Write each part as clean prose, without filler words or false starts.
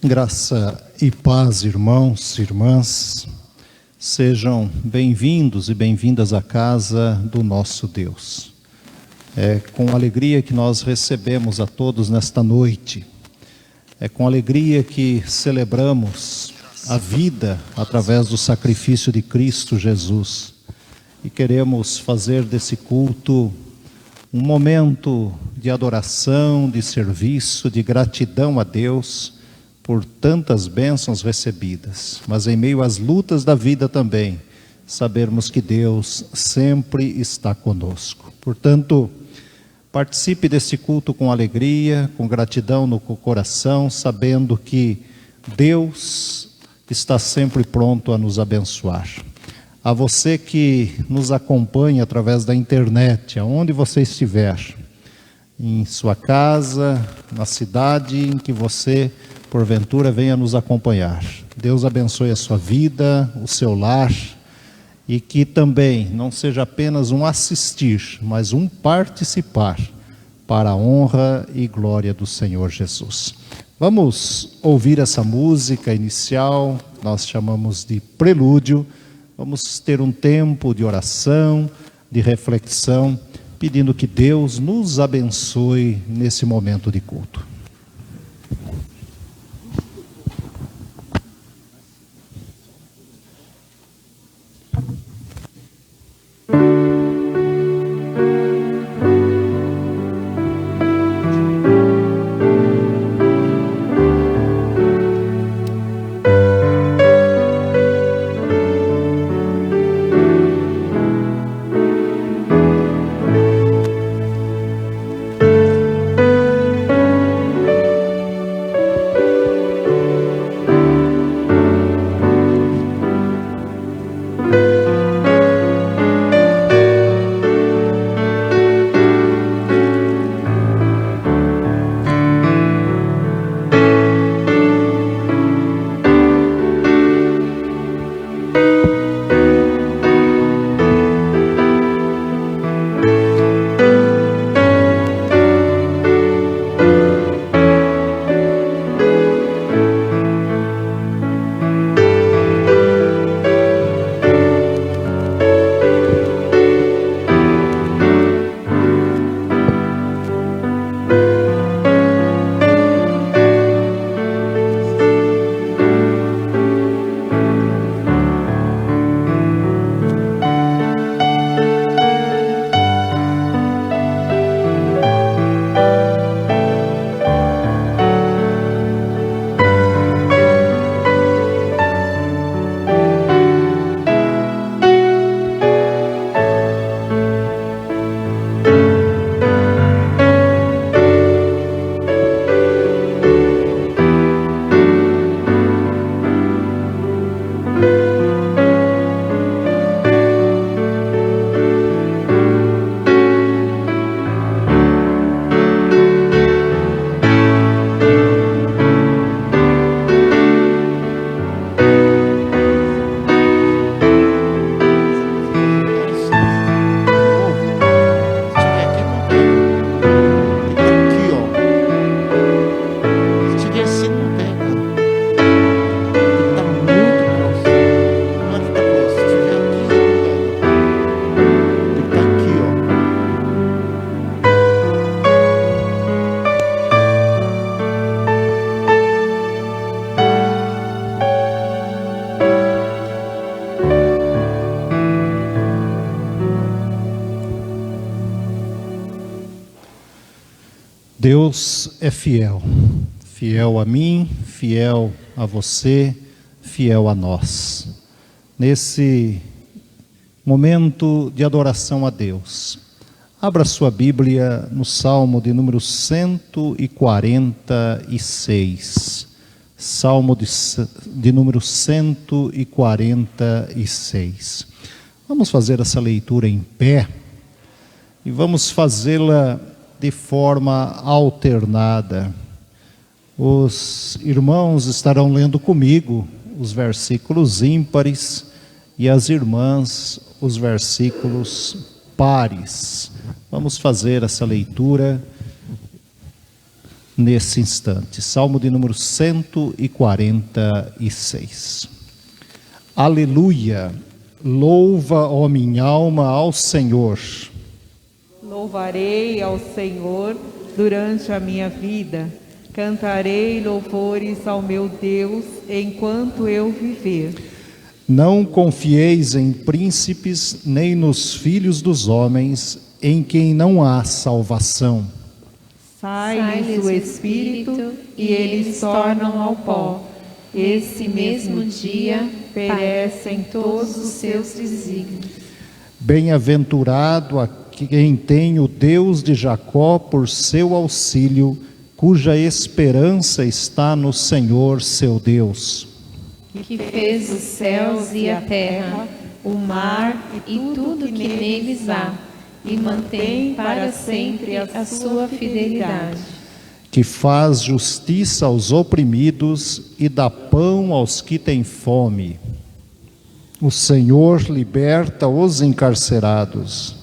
Graça e paz, irmãos e irmãs, sejam bem-vindos e bem-vindas à casa do nosso Deus. É com alegria que nós recebemos a todos nesta noite. É com alegria que celebramos a vida através do sacrifício de Cristo Jesus. E queremos fazer desse culto um momento de adoração, de serviço, de gratidão a Deus por tantas bênçãos recebidas, mas em meio às lutas da vida também, sabermos que Deus sempre está conosco. Portanto, participe desse culto com alegria, com gratidão no coração, sabendo que Deus está sempre pronto a nos abençoar. A você que nos acompanha através da internet, aonde você estiver, em sua casa, na cidade em que você porventura venha nos acompanhar. Deus abençoe a sua vida, o seu lar, e que também não seja apenas um assistir, mas um participar para a honra e glória do Senhor Jesus. Vamos ouvir essa música inicial, nós chamamos de prelúdio. Vamos ter um tempo de oração, de reflexão, pedindo que Deus nos abençoe nesse momento de culto. Deus é fiel, fiel a mim, fiel a você, fiel a nós. Nesse momento de adoração a Deus, abra sua Bíblia no Salmo de número 146. Salmo de número 146. Vamos fazer essa leitura em pé e vamos fazê-la de forma alternada. Os irmãos estarão lendo comigo os versículos ímpares e as irmãs os versículos pares. Vamos fazer essa leitura nesse instante. Salmo de número 146. Aleluia! Louva, ó minha alma, ao Senhor. Louvarei ao Senhor durante a minha vida. Cantarei louvores ao meu Deus enquanto eu viver. Não confieis em príncipes, nem nos filhos dos homens, em quem não há salvação. Sai-lhes o espírito e eles tornam ao pó. Esse mesmo dia perecem todos os seus desígnios. Bem-aventurado a quem tem o Deus de Jacó por seu auxílio, cuja esperança está no Senhor seu Deus. Que fez os céus e a terra, o mar e tudo que neles há, e mantém para sempre a sua fidelidade. Que faz justiça aos oprimidos e dá pão aos que têm fome. O Senhor liberta os encarcerados.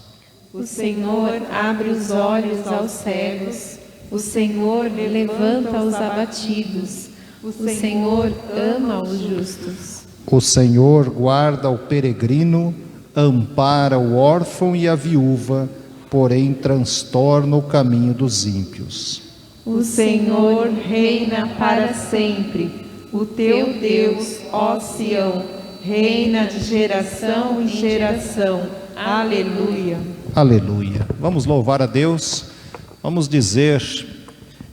O Senhor abre os olhos aos cegos. O Senhor levanta os abatidos. O Senhor ama os justos. O Senhor guarda o peregrino, ampara o órfão e a viúva, porém transtorna o caminho dos ímpios. O Senhor reina para sempre. O teu Deus, ó Sião, reina de geração em geração. Aleluia. Aleluia. Vamos louvar a Deus. Vamos dizer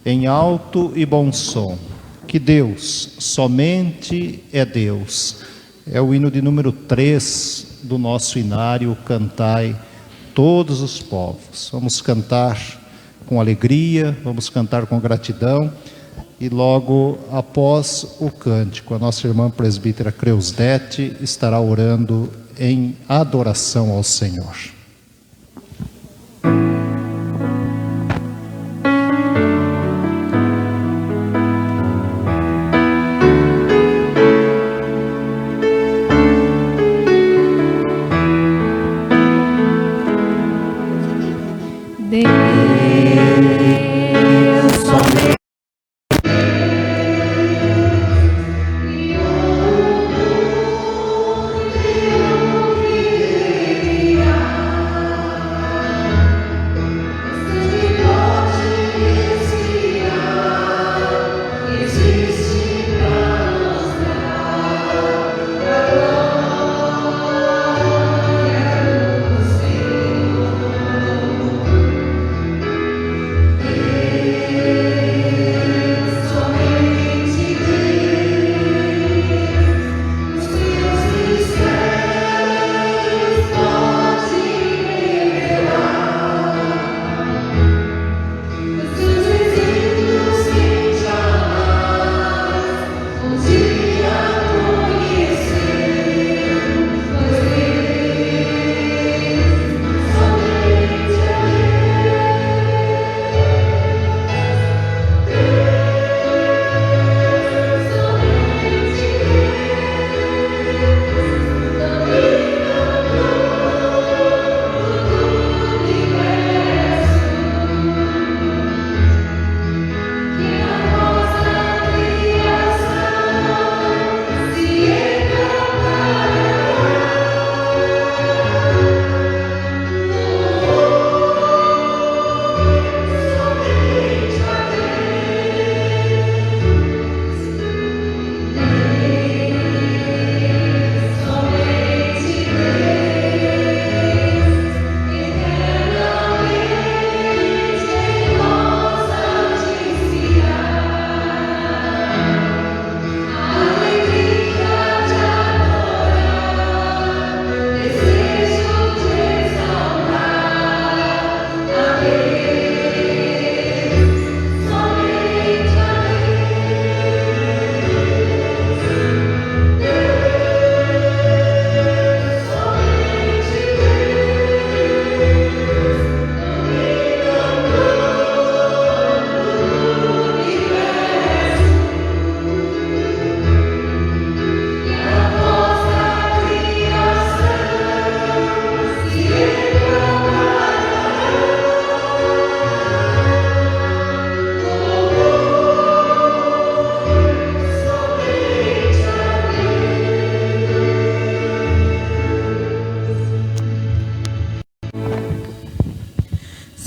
em alto e bom som que Deus, somente é Deus. É o hino de número 3 do nosso inário, Cantai Todos os Povos. Vamos cantar com alegria, vamos cantar com gratidão, e logo após o cântico, a nossa irmã presbítera Creusdete estará orando em adoração ao Senhor.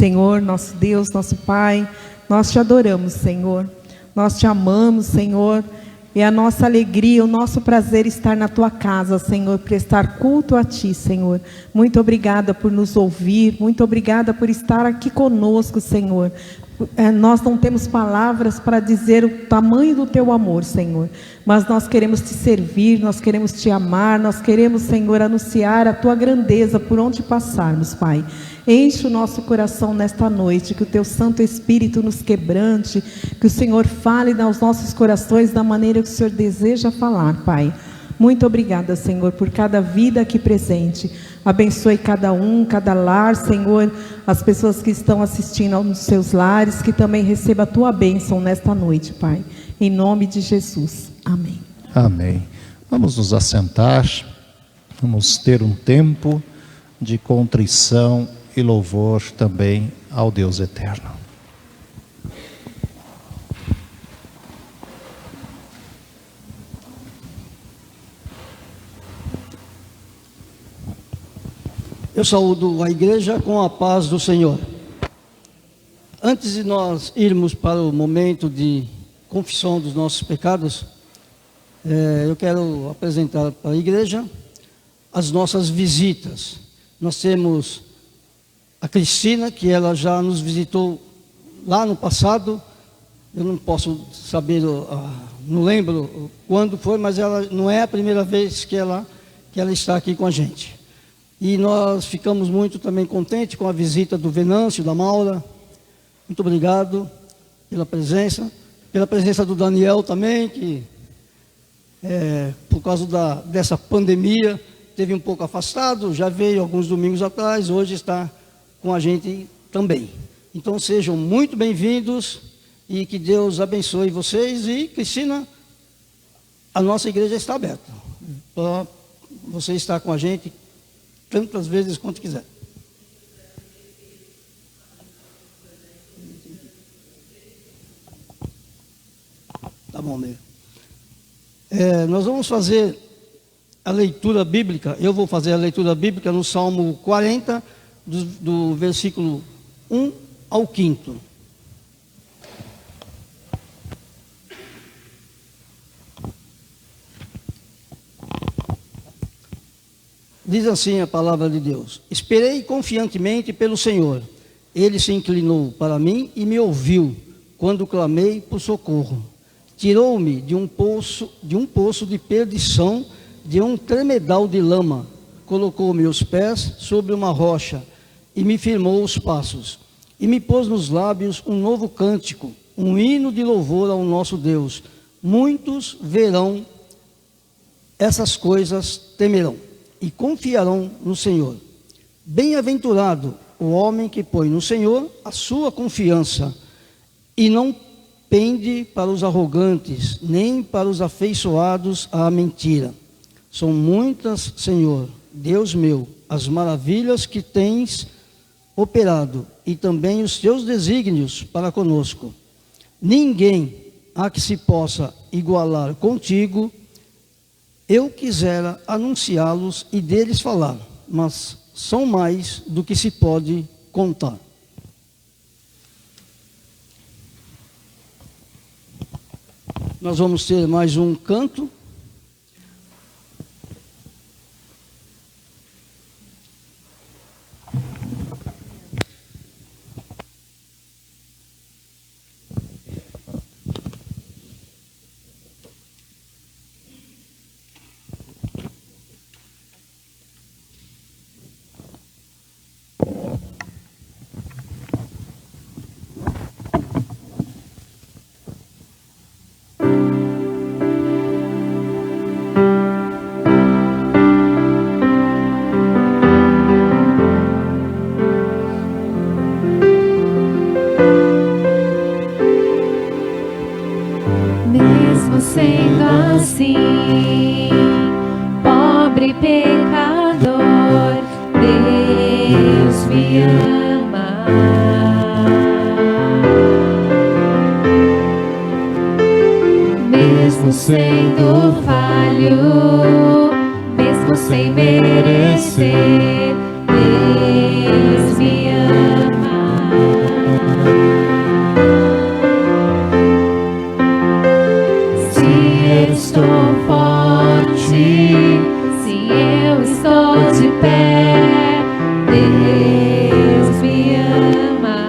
Senhor, nosso Deus, nosso Pai, nós te adoramos, Senhor. Nós te amamos, Senhor. É a nossa alegria, o nosso prazer estar na tua casa, Senhor, prestar culto a ti, Senhor. Muito obrigada por nos ouvir, muito obrigada por estar aqui conosco, Senhor. Nós não temos palavras para dizer o tamanho do teu amor, Senhor, mas nós queremos te servir, nós queremos te amar, nós queremos, Senhor, anunciar a tua grandeza por onde passarmos, Pai. Enche o nosso coração nesta noite, que o teu Santo Espírito nos quebrante, que o Senhor fale aos nossos corações da maneira que o Senhor deseja falar, Pai. Muito obrigada, Senhor, por cada vida aqui presente. Abençoe cada um, cada lar, Senhor, as pessoas que estão assistindo nos seus lares, que também receba a tua bênção nesta noite, Pai. Em nome de Jesus. Amém. Amém. Vamos nos assentar, vamos ter um tempo de contrição e louvor também ao Deus eterno. Eu saúdo a igreja com a paz do Senhor. Antes de nós irmos para o momento de confissão dos nossos pecados, eu quero apresentar para a igreja as nossas visitas. Nós temos a Cristina, que ela já nos visitou lá no passado. Eu não posso saber, não lembro quando foi, mas ela não é a primeira vez que ela está aqui com a gente. E nós ficamos muito também contentes com a visita do Venâncio, da Maura. Muito obrigado pela presença do Daniel também, que por causa dessa pandemia teve um pouco afastado, já veio alguns domingos atrás, hoje está com a gente também. Então sejam muito bem-vindos e que Deus abençoe vocês. E Cristina, a nossa igreja está aberta para você estar com a gente tantas vezes quanto quiser. Tá bom, meu. Nós vamos fazer a leitura bíblica. Eu vou fazer a leitura bíblica no Salmo 40, do versículo 1 ao 5. Diz assim a palavra de Deus: esperei confiantemente pelo Senhor. Ele se inclinou para mim e me ouviu quando clamei por socorro. Tirou-me de um poço de perdição, de um tremedal de lama. Colocou meus pés sobre uma rocha e me firmou os passos. E me pôs nos lábios um novo cântico, um hino de louvor ao nosso Deus. Muitos verão essas coisas, temerão e confiarão no Senhor. Bem-aventurado o homem que põe no Senhor a sua confiança e não pende para os arrogantes, nem para os afeiçoados à mentira. São muitas, Senhor, Deus meu, as maravilhas que tens operado e também os teus desígnios para conosco. Ninguém há que se possa igualar contigo. Eu quisera anunciá-los e deles falar, mas são mais do que se pode contar. Nós vamos ter mais um canto. Sendo assim, pobre pecador, Deus me ama. Mesmo sendo falho, mesmo sem merecer, Deus me ama. de pé, Deus me ama.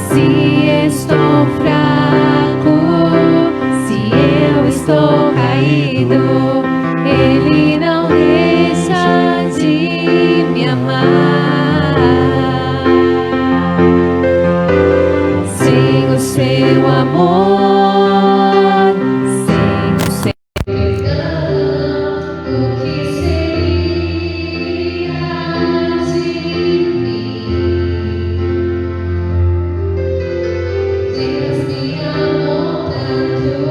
Se estou fraco, se eu estou caído, Ele não deixa de me amar. Sem o seu amor, sem o seu perdão, o que seria de mim? Deus me amou tanto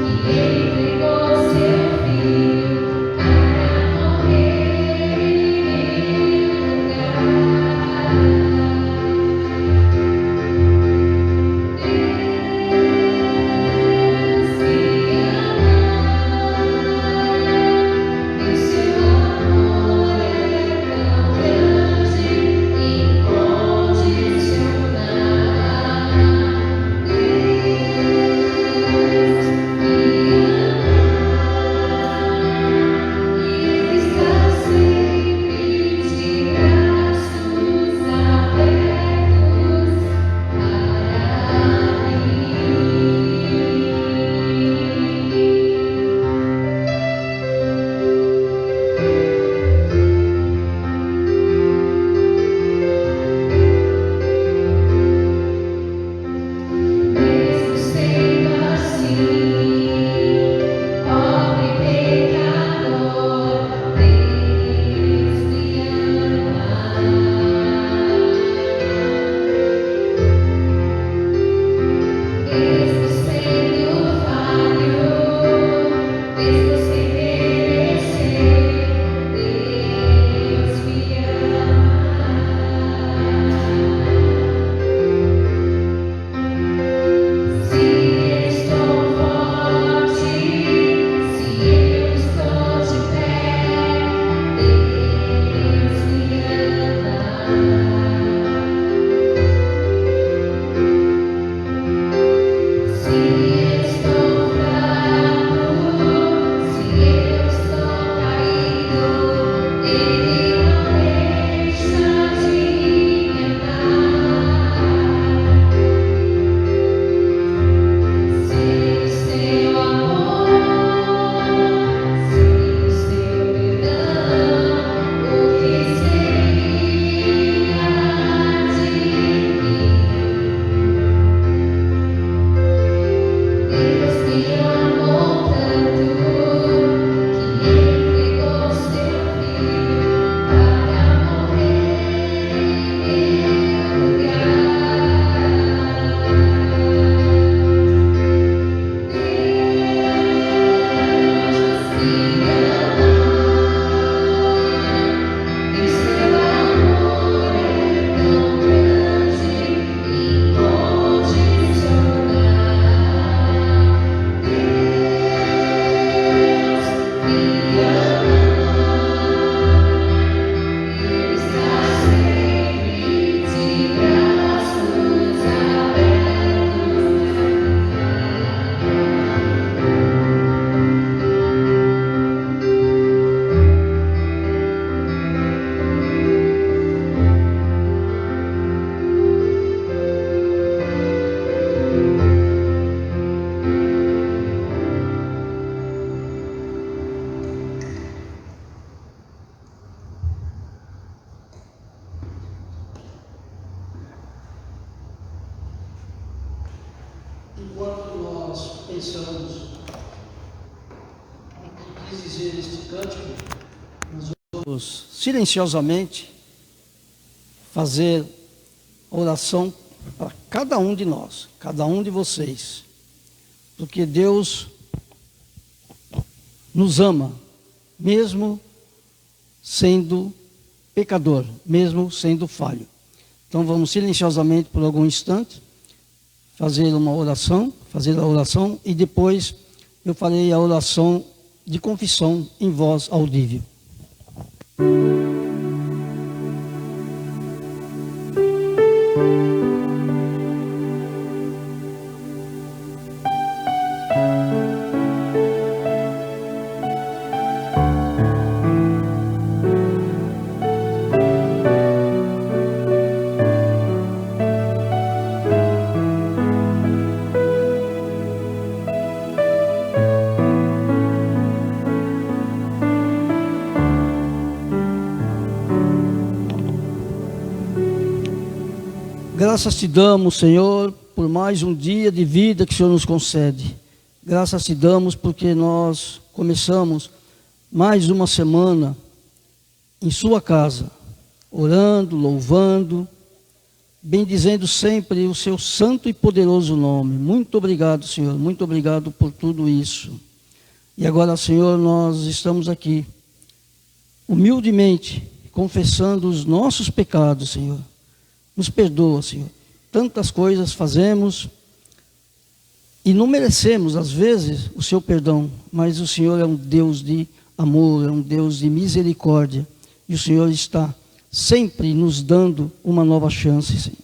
que Ele entregou seu filho para morrer em meu lugar. Enquanto nós pensamos o que quis dizer este cântico, nós vamos silenciosamente fazer oração para cada um de nós, cada um de vocês, porque Deus nos ama, mesmo sendo pecador, mesmo sendo falho. Então vamos silenciosamente por algum instante fazer uma oração, fazer a oração e depois eu farei a oração de confissão em voz audível. Graças te damos, Senhor, por mais um dia de vida que o Senhor nos concede. Graças te damos porque nós começamos mais uma semana em sua casa, orando, louvando, bendizendo sempre o seu santo e poderoso nome. Muito obrigado, Senhor, muito obrigado por tudo isso. E agora, Senhor, nós estamos aqui, humildemente, confessando os nossos pecados, Senhor. Nos perdoa, Senhor. Tantas coisas fazemos e não merecemos, às vezes, o seu perdão, mas o Senhor é um Deus de amor, é um Deus de misericórdia, e o Senhor está sempre nos dando uma nova chance, Senhor.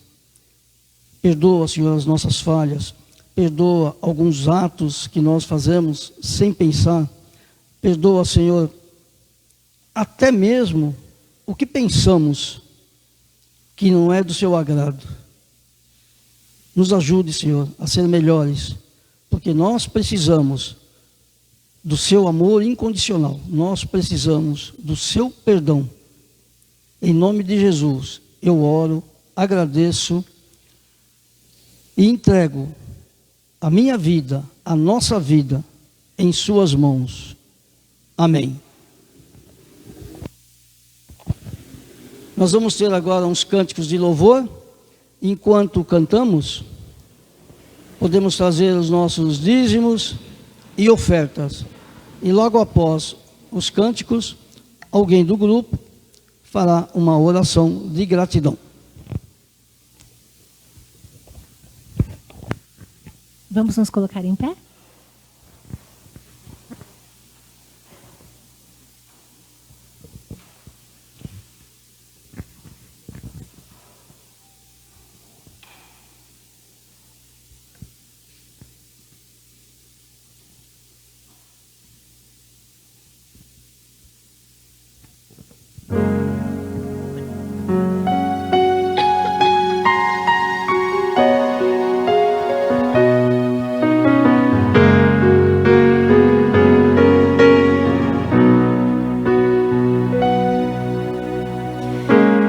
Perdoa, Senhor, as nossas falhas, perdoa alguns atos que nós fazemos sem pensar, perdoa, Senhor, até mesmo o que pensamos que não é do seu agrado. Nos ajude, Senhor, a ser melhores, porque nós precisamos do seu amor incondicional, nós precisamos do seu perdão. Em nome de Jesus, eu oro, agradeço e entrego a minha vida, a nossa vida, em suas mãos. Amém. Nós vamos ter agora uns cânticos de louvor. Enquanto cantamos, podemos trazer os nossos dízimos e ofertas. E logo após os cânticos, alguém do grupo fará uma oração de gratidão. Vamos nos colocar em pé?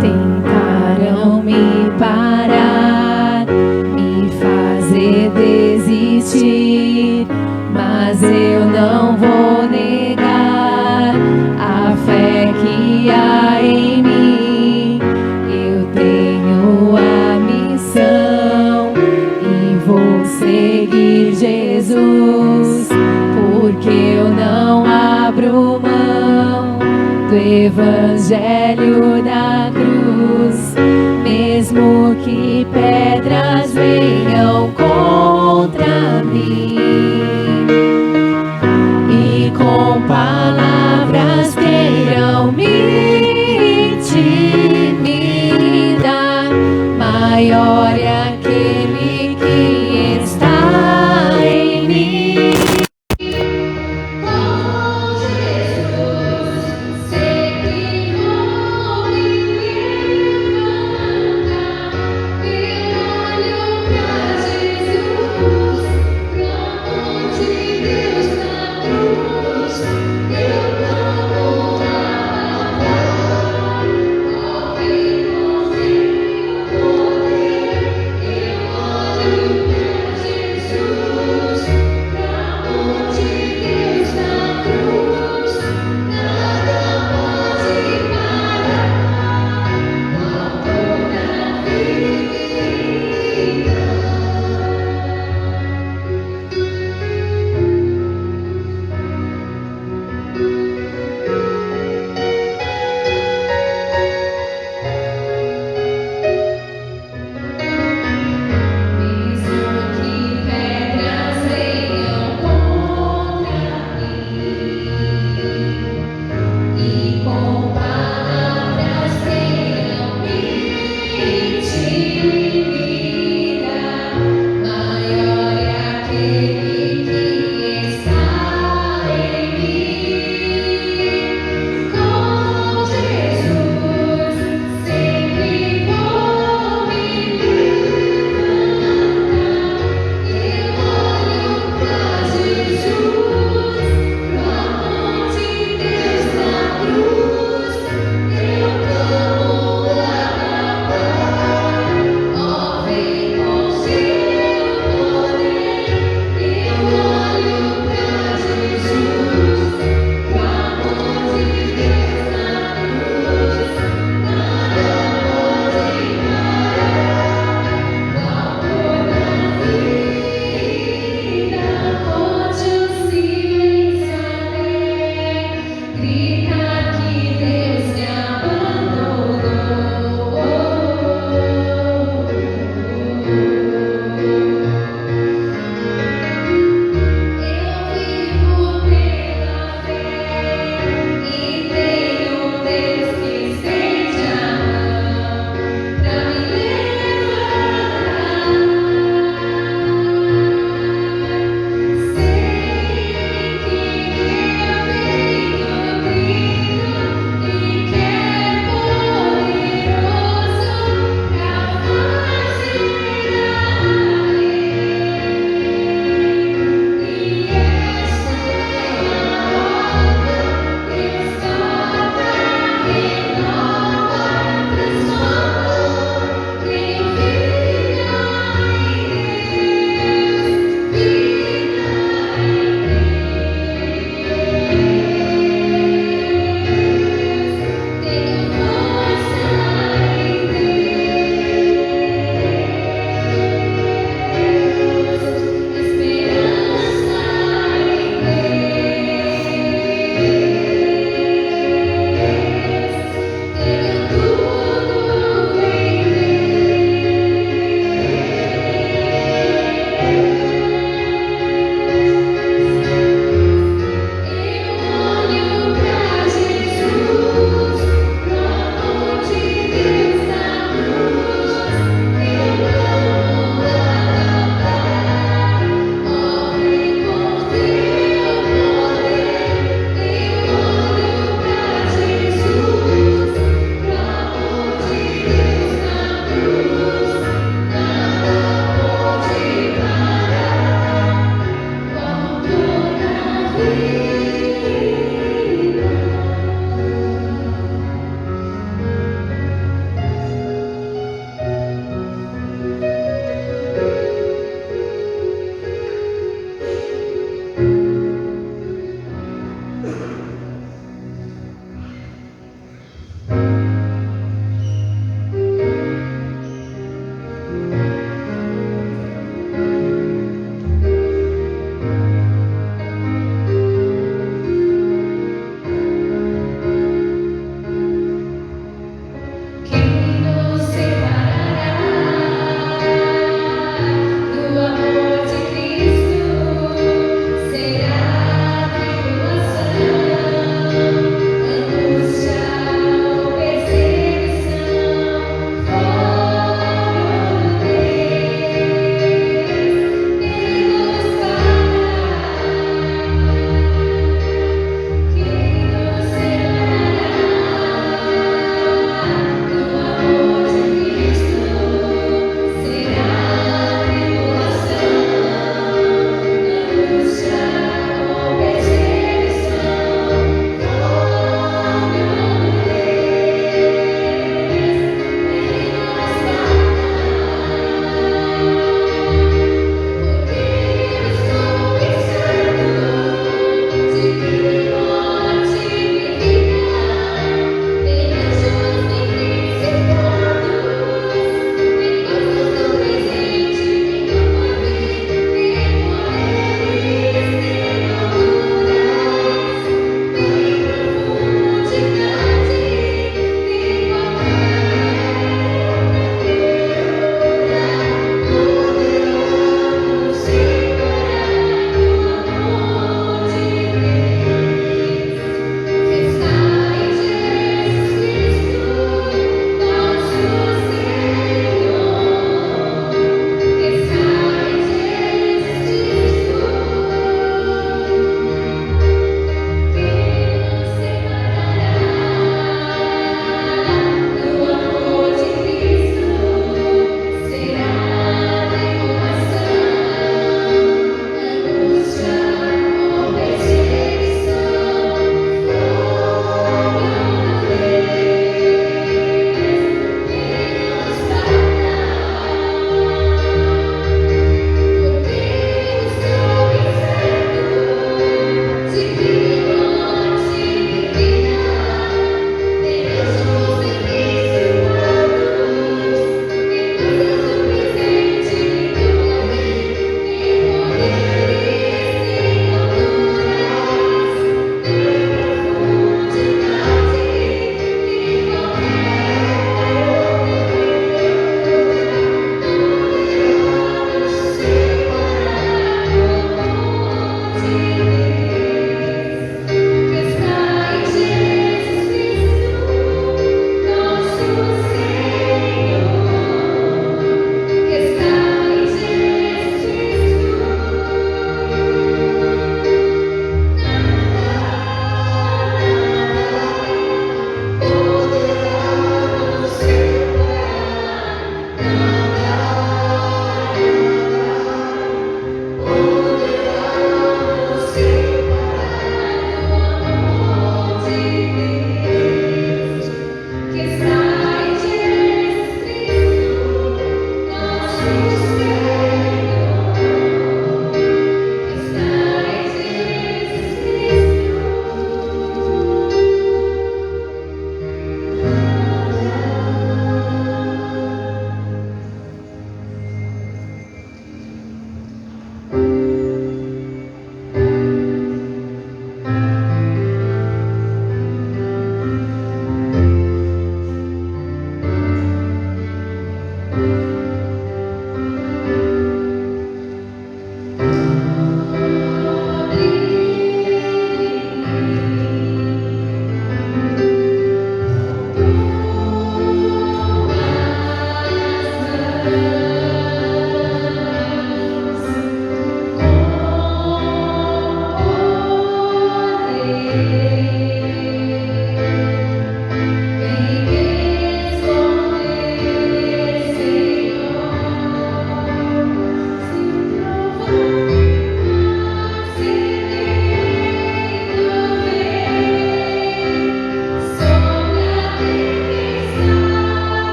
Tentaram me parar, me fazer desistir, mas eu não vou negar a fé que há em mim. Eu tenho a missão e vou seguir Jesus, porque eu não abro mão do Evangelho da cruz, mesmo que pedras venham contra mim e com palavras queiram me intimidar. Maior é aquele que está em mim. Olho pra Jesus,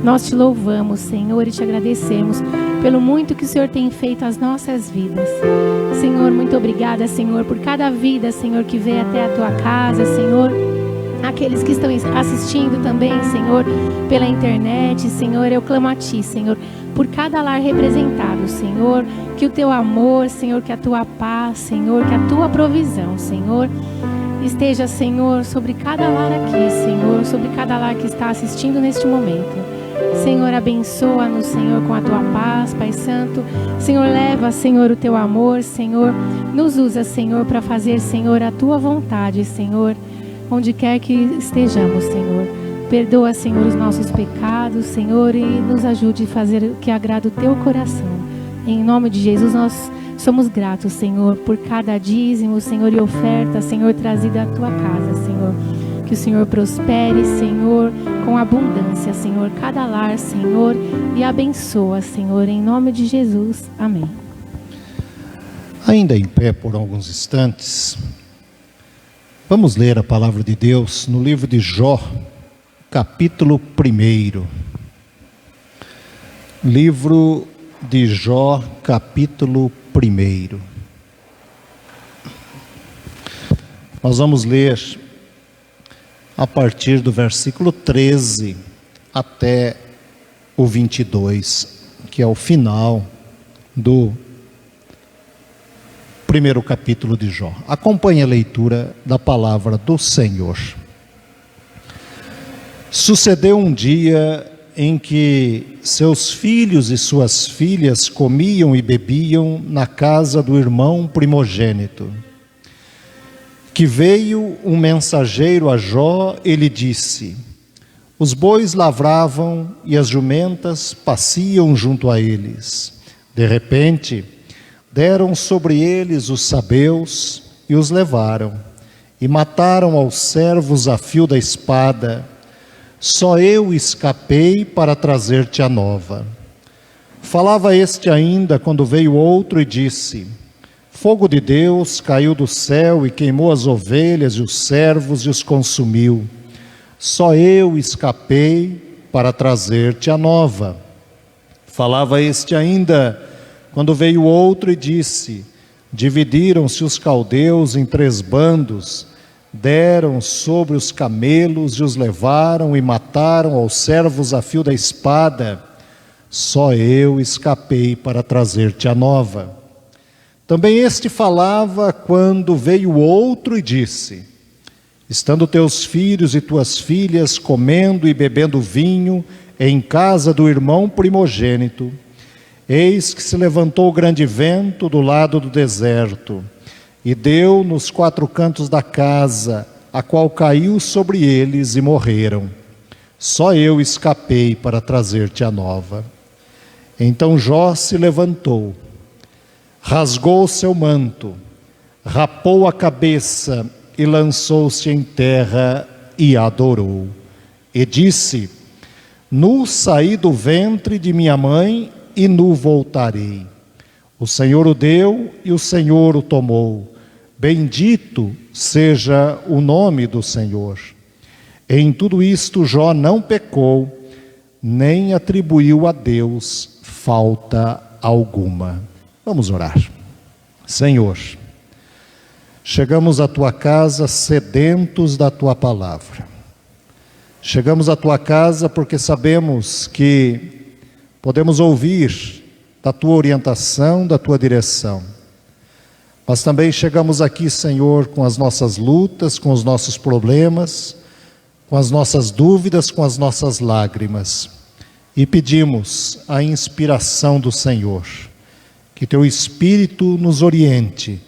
Nós te louvamos, Senhor, e te agradecemos pelo muito que o Senhor tem feito às nossas vidas. Senhor, muito obrigada, Senhor, por cada vida, Senhor, que veio até a tua casa, Senhor. Aqueles que estão assistindo também, Senhor, pela internet, Senhor, eu clamo a Ti, Senhor, por cada lar representado, Senhor, que o Teu amor, Senhor, que a Tua paz, Senhor, que a Tua provisão, Senhor, esteja, Senhor, sobre cada lar aqui, Senhor, sobre cada lar que está assistindo neste momento. Senhor, abençoa-nos, Senhor, com a Tua paz, Pai Santo. Senhor, leva, Senhor, o Teu amor, Senhor. Nos usa, Senhor, para fazer, Senhor, a Tua vontade, Senhor, onde quer que estejamos, Senhor. Perdoa, Senhor, os nossos pecados, Senhor, e nos ajude a fazer o que agrada o Teu coração. Em nome de Jesus, nós somos gratos, Senhor, por cada dízimo, Senhor, e oferta, Senhor, trazida à Tua casa, Senhor. Que o Senhor prospere, Senhor, com abundância, Senhor, cada lar, Senhor, e abençoa, Senhor, em nome de Jesus. Amém. Ainda em pé por alguns instantes, vamos ler a palavra de Deus no livro de Jó, capítulo 1. Livro de Jó, capítulo 1. Nós vamos ler a partir do versículo 13 até o 22, que é o final do primeiro capítulo de Jó. Acompanhe a leitura da palavra do Senhor. Sucedeu um dia em que seus filhos e suas filhas comiam e bebiam na casa do irmão primogênito. Que veio um mensageiro a Jó e lhe disse: os bois lavravam e as jumentas pasciam junto a eles. De repente, deram sobre eles os sabeus e os levaram, e mataram aos servos a fio da espada. Só eu escapei para trazer-te a nova. Falava este ainda quando veio outro e disse: fogo de Deus caiu do céu e queimou as ovelhas e os servos e os consumiu. Só eu escapei para trazer-te a nova. Falava este ainda quando veio outro e disse: dividiram-se os caldeus em 3 bandos, deram sobre os camelos e os levaram e mataram aos servos a fio da espada. Só eu escapei para trazer-te a nova. Também este falava quando veio outro e disse: estando teus filhos e tuas filhas comendo e bebendo vinho em casa do irmão primogênito, eis que se levantou grande vento do lado do deserto, e deu nos 4 cantos da casa, a qual caiu sobre eles e morreram. Só eu escapei para trazer-te a nova. Então Jó se levantou, rasgou seu manto, rapou a cabeça e lançou-se em terra e adorou. E disse: Nu saí do ventre de minha mãe e nu voltarei. O Senhor o deu e o Senhor o tomou. Bendito seja o nome do Senhor. Em tudo isto Jó não pecou, nem atribuiu a Deus falta alguma. Vamos orar. Senhor, chegamos à tua casa sedentos da tua palavra. Chegamos à tua casa porque sabemos que podemos ouvir da tua orientação, da tua direção. Mas também chegamos aqui, Senhor, com as nossas lutas, com os nossos problemas, com as nossas dúvidas, com as nossas lágrimas. E pedimos a inspiração do Senhor, que teu Espírito nos oriente,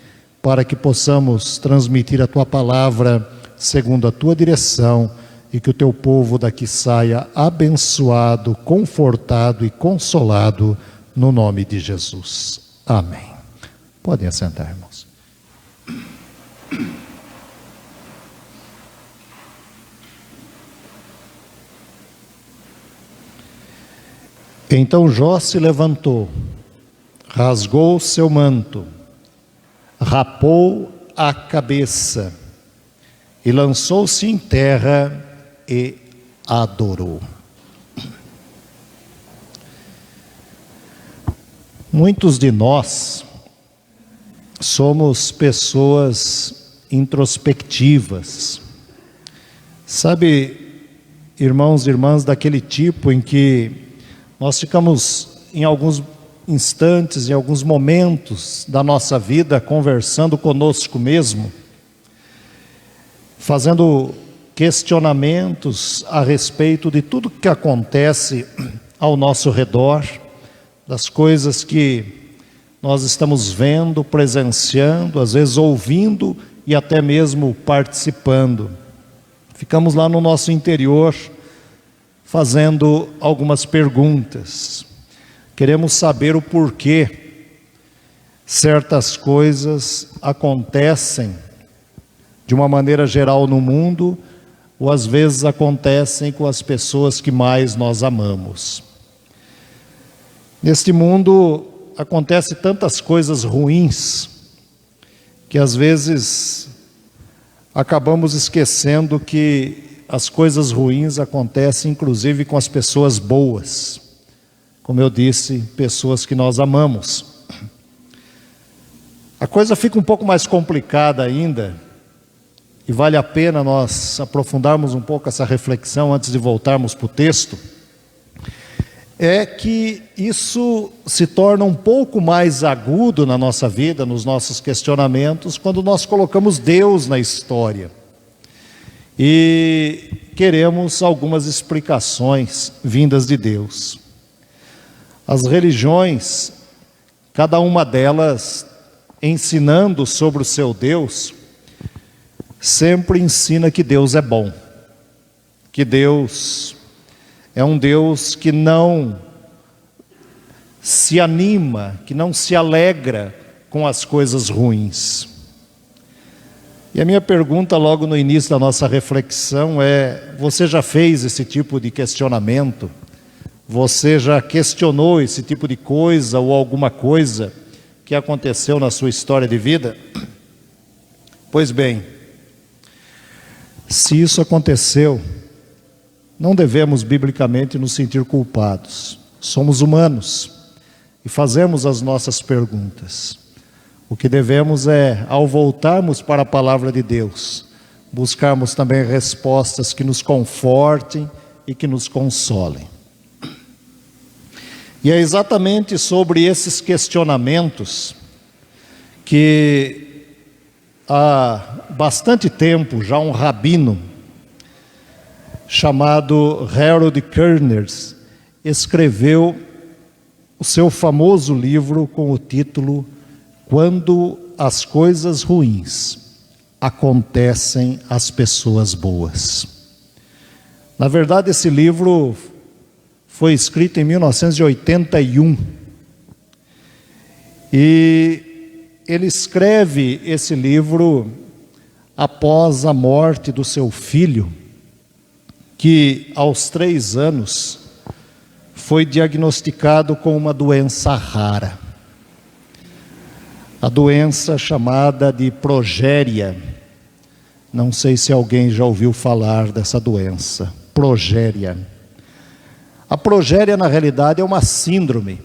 para que possamos transmitir a tua palavra segundo a tua direção, e que o teu povo daqui saia abençoado, confortado e consolado, no nome de Jesus. Amém. Podem assentar, irmãos. Então Jó se levantou, rasgou seu manto, rapou a cabeça e lançou-se em terra e adorou. Muitos de nós somos pessoas introspectivas. Sabe, irmãos e irmãs, daquele tipo em que nós ficamos em alguns instantes, em alguns momentos da nossa vida, conversando conosco mesmo, fazendo questionamentos a respeito de tudo que acontece ao nosso redor, das coisas que nós estamos vendo, presenciando, às vezes ouvindo e até mesmo participando. Ficamos lá no nosso interior fazendo algumas perguntas. Queremos saber o porquê certas coisas acontecem de uma maneira geral no mundo, ou às vezes acontecem com as pessoas que mais nós amamos. Neste mundo acontecem tantas coisas ruins, que às vezes acabamos esquecendo que as coisas ruins acontecem inclusive com as pessoas boas. Como eu disse, pessoas que nós amamos. A coisa fica um pouco mais complicada ainda, e vale a pena nós aprofundarmos um pouco essa reflexão antes de voltarmos para o texto, é que isso se torna um pouco mais agudo na nossa vida, nos nossos questionamentos, quando nós colocamos Deus na história e queremos algumas explicações vindas de Deus. As religiões, cada uma delas ensinando sobre o seu Deus, sempre ensina que Deus é bom, que Deus é um Deus que não se anima, que não se alegra com as coisas ruins. E a minha pergunta logo no início da nossa reflexão é: você já fez esse tipo de questionamento? Você já questionou esse tipo de coisa ou alguma coisa que aconteceu na sua história de vida? Pois bem, se isso aconteceu, não devemos biblicamente nos sentir culpados. Somos humanos e fazemos as nossas perguntas. O que devemos é, ao voltarmos para a palavra de Deus, buscarmos também respostas que nos confortem e que nos consolem. E é exatamente sobre esses questionamentos que há bastante tempo já um rabino chamado Harold Kerners escreveu o seu famoso livro com o título Quando as coisas ruins acontecem às pessoas boas. Na verdade, esse livro foi escrito em 1981. E ele escreve esse livro após a morte do seu filho, que aos 3 anos foi diagnosticado com uma doença rara. A doença chamada de progéria. Não sei se alguém já ouviu falar dessa doença. Progéria. A progéria, na realidade, é uma síndrome.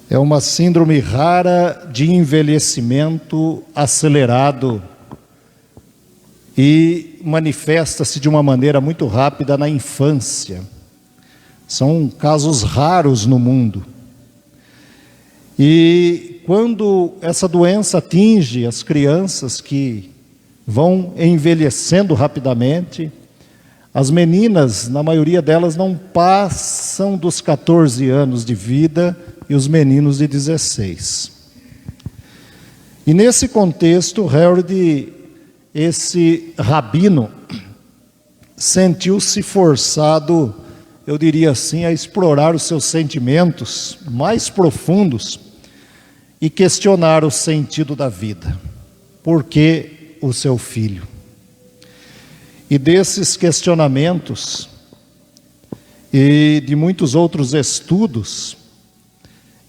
É uma síndrome rara de envelhecimento acelerado e manifesta-se de uma maneira muito rápida na infância. São casos raros no mundo. E quando essa doença atinge as crianças que vão envelhecendo rapidamente, as meninas, na maioria delas, não passam dos 14 anos de vida e os meninos de 16. E nesse contexto, Harold, esse rabino, sentiu-se forçado, eu diria assim, a explorar os seus sentimentos mais profundos e questionar o sentido da vida. Por que o seu filho? E desses questionamentos e de muitos outros estudos,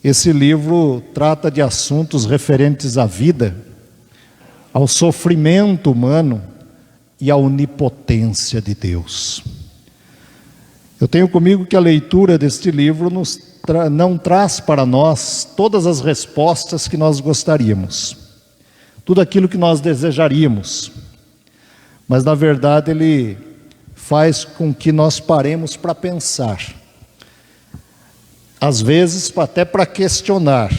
esse livro trata de assuntos referentes à vida, ao sofrimento humano e à onipotência de Deus. Eu tenho comigo que a leitura deste livro não traz para nós todas as respostas que nós gostaríamos, tudo aquilo que nós desejaríamos, mas na verdade ele faz com que nós paremos para pensar, às vezes até para questionar,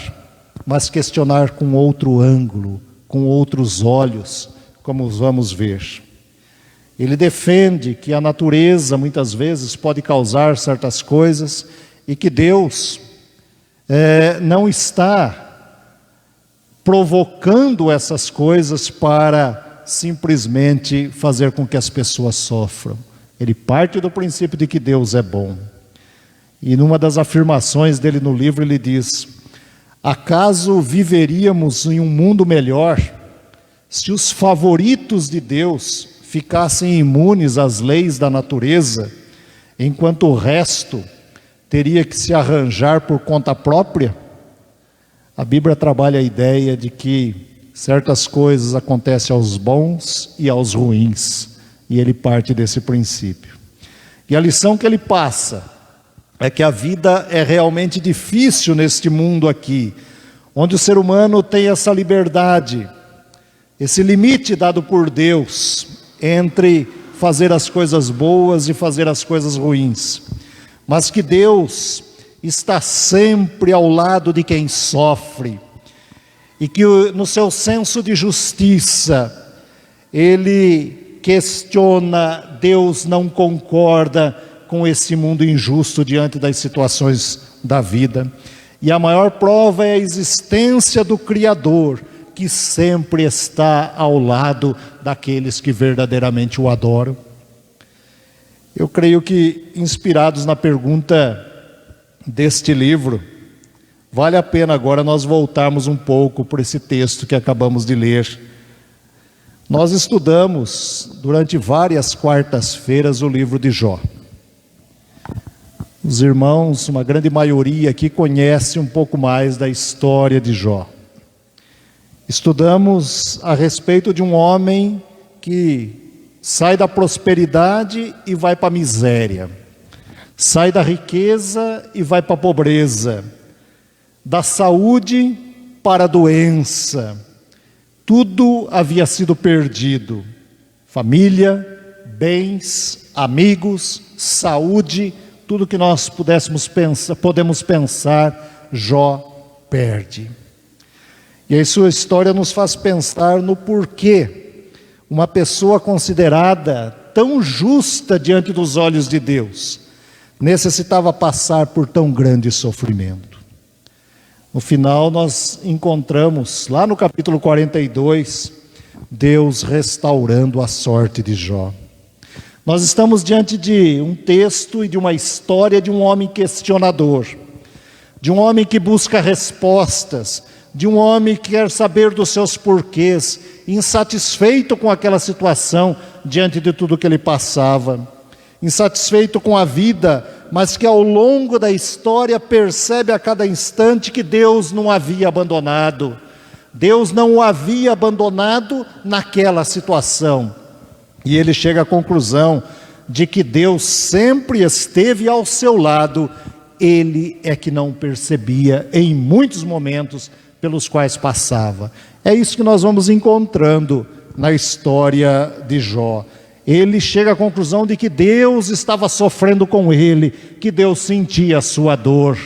mas questionar com outro ângulo, com outros olhos, como vamos ver. Ele defende que a natureza muitas vezes pode causar certas coisas e que Deus não está provocando essas coisas para simplesmente fazer com que as pessoas sofram. Ele parte do princípio de que Deus é bom. E numa das afirmações dele no livro, ele diz: acaso viveríamos em um mundo melhor se os favoritos de Deus ficassem imunes às leis da natureza, enquanto o resto teria que se arranjar por conta própria? A Bíblia trabalha a ideia de que certas coisas acontecem aos bons e aos ruins, e ele parte desse princípio. E a lição que ele passa é que a vida é realmente difícil neste mundo aqui, onde o ser humano tem essa liberdade, esse limite dado por Deus entre fazer as coisas boas e fazer as coisas ruins, mas que Deus está sempre ao lado de quem sofre, e que no seu senso de justiça, ele questiona, Deus não concorda com esse mundo injusto diante das situações da vida. E a maior prova é a existência do Criador, que sempre está ao lado daqueles que verdadeiramente o adoram. Eu creio que, inspirados na pergunta deste livro, vale a pena agora nós voltarmos um pouco para esse texto que acabamos de ler. Nós estudamos durante várias quartas-feiras o livro de Jó. Os irmãos, uma grande maioria aqui, conhece um pouco mais da história de Jó. Estudamos a respeito de um homem que sai da prosperidade e vai para a miséria, sai da riqueza e vai para a pobreza, da saúde para a doença. Tudo havia sido perdido: família, bens, amigos, saúde, tudo que nós podemos pensar, Jó perde. E aí sua história nos faz pensar no porquê uma pessoa considerada tão justa diante dos olhos de Deus necessitava passar por tão grande sofrimento. No final nós encontramos, lá no capítulo 42, Deus restaurando a sorte de Jó. Nós estamos diante de um texto e de uma história de um homem questionador, de um homem que busca respostas, de um homem que quer saber dos seus porquês, insatisfeito com aquela situação diante de tudo que ele passava, insatisfeito com a vida, mas que ao longo da história percebe a cada instante que Deus não havia abandonado. Deus não o havia abandonado naquela situação. E ele chega à conclusão de que Deus sempre esteve ao seu lado, ele é que não percebia em muitos momentos pelos quais passava. É isso que nós vamos encontrando na história de Jó. Ele chega à conclusão de que Deus estava sofrendo com ele, que Deus sentia a sua dor.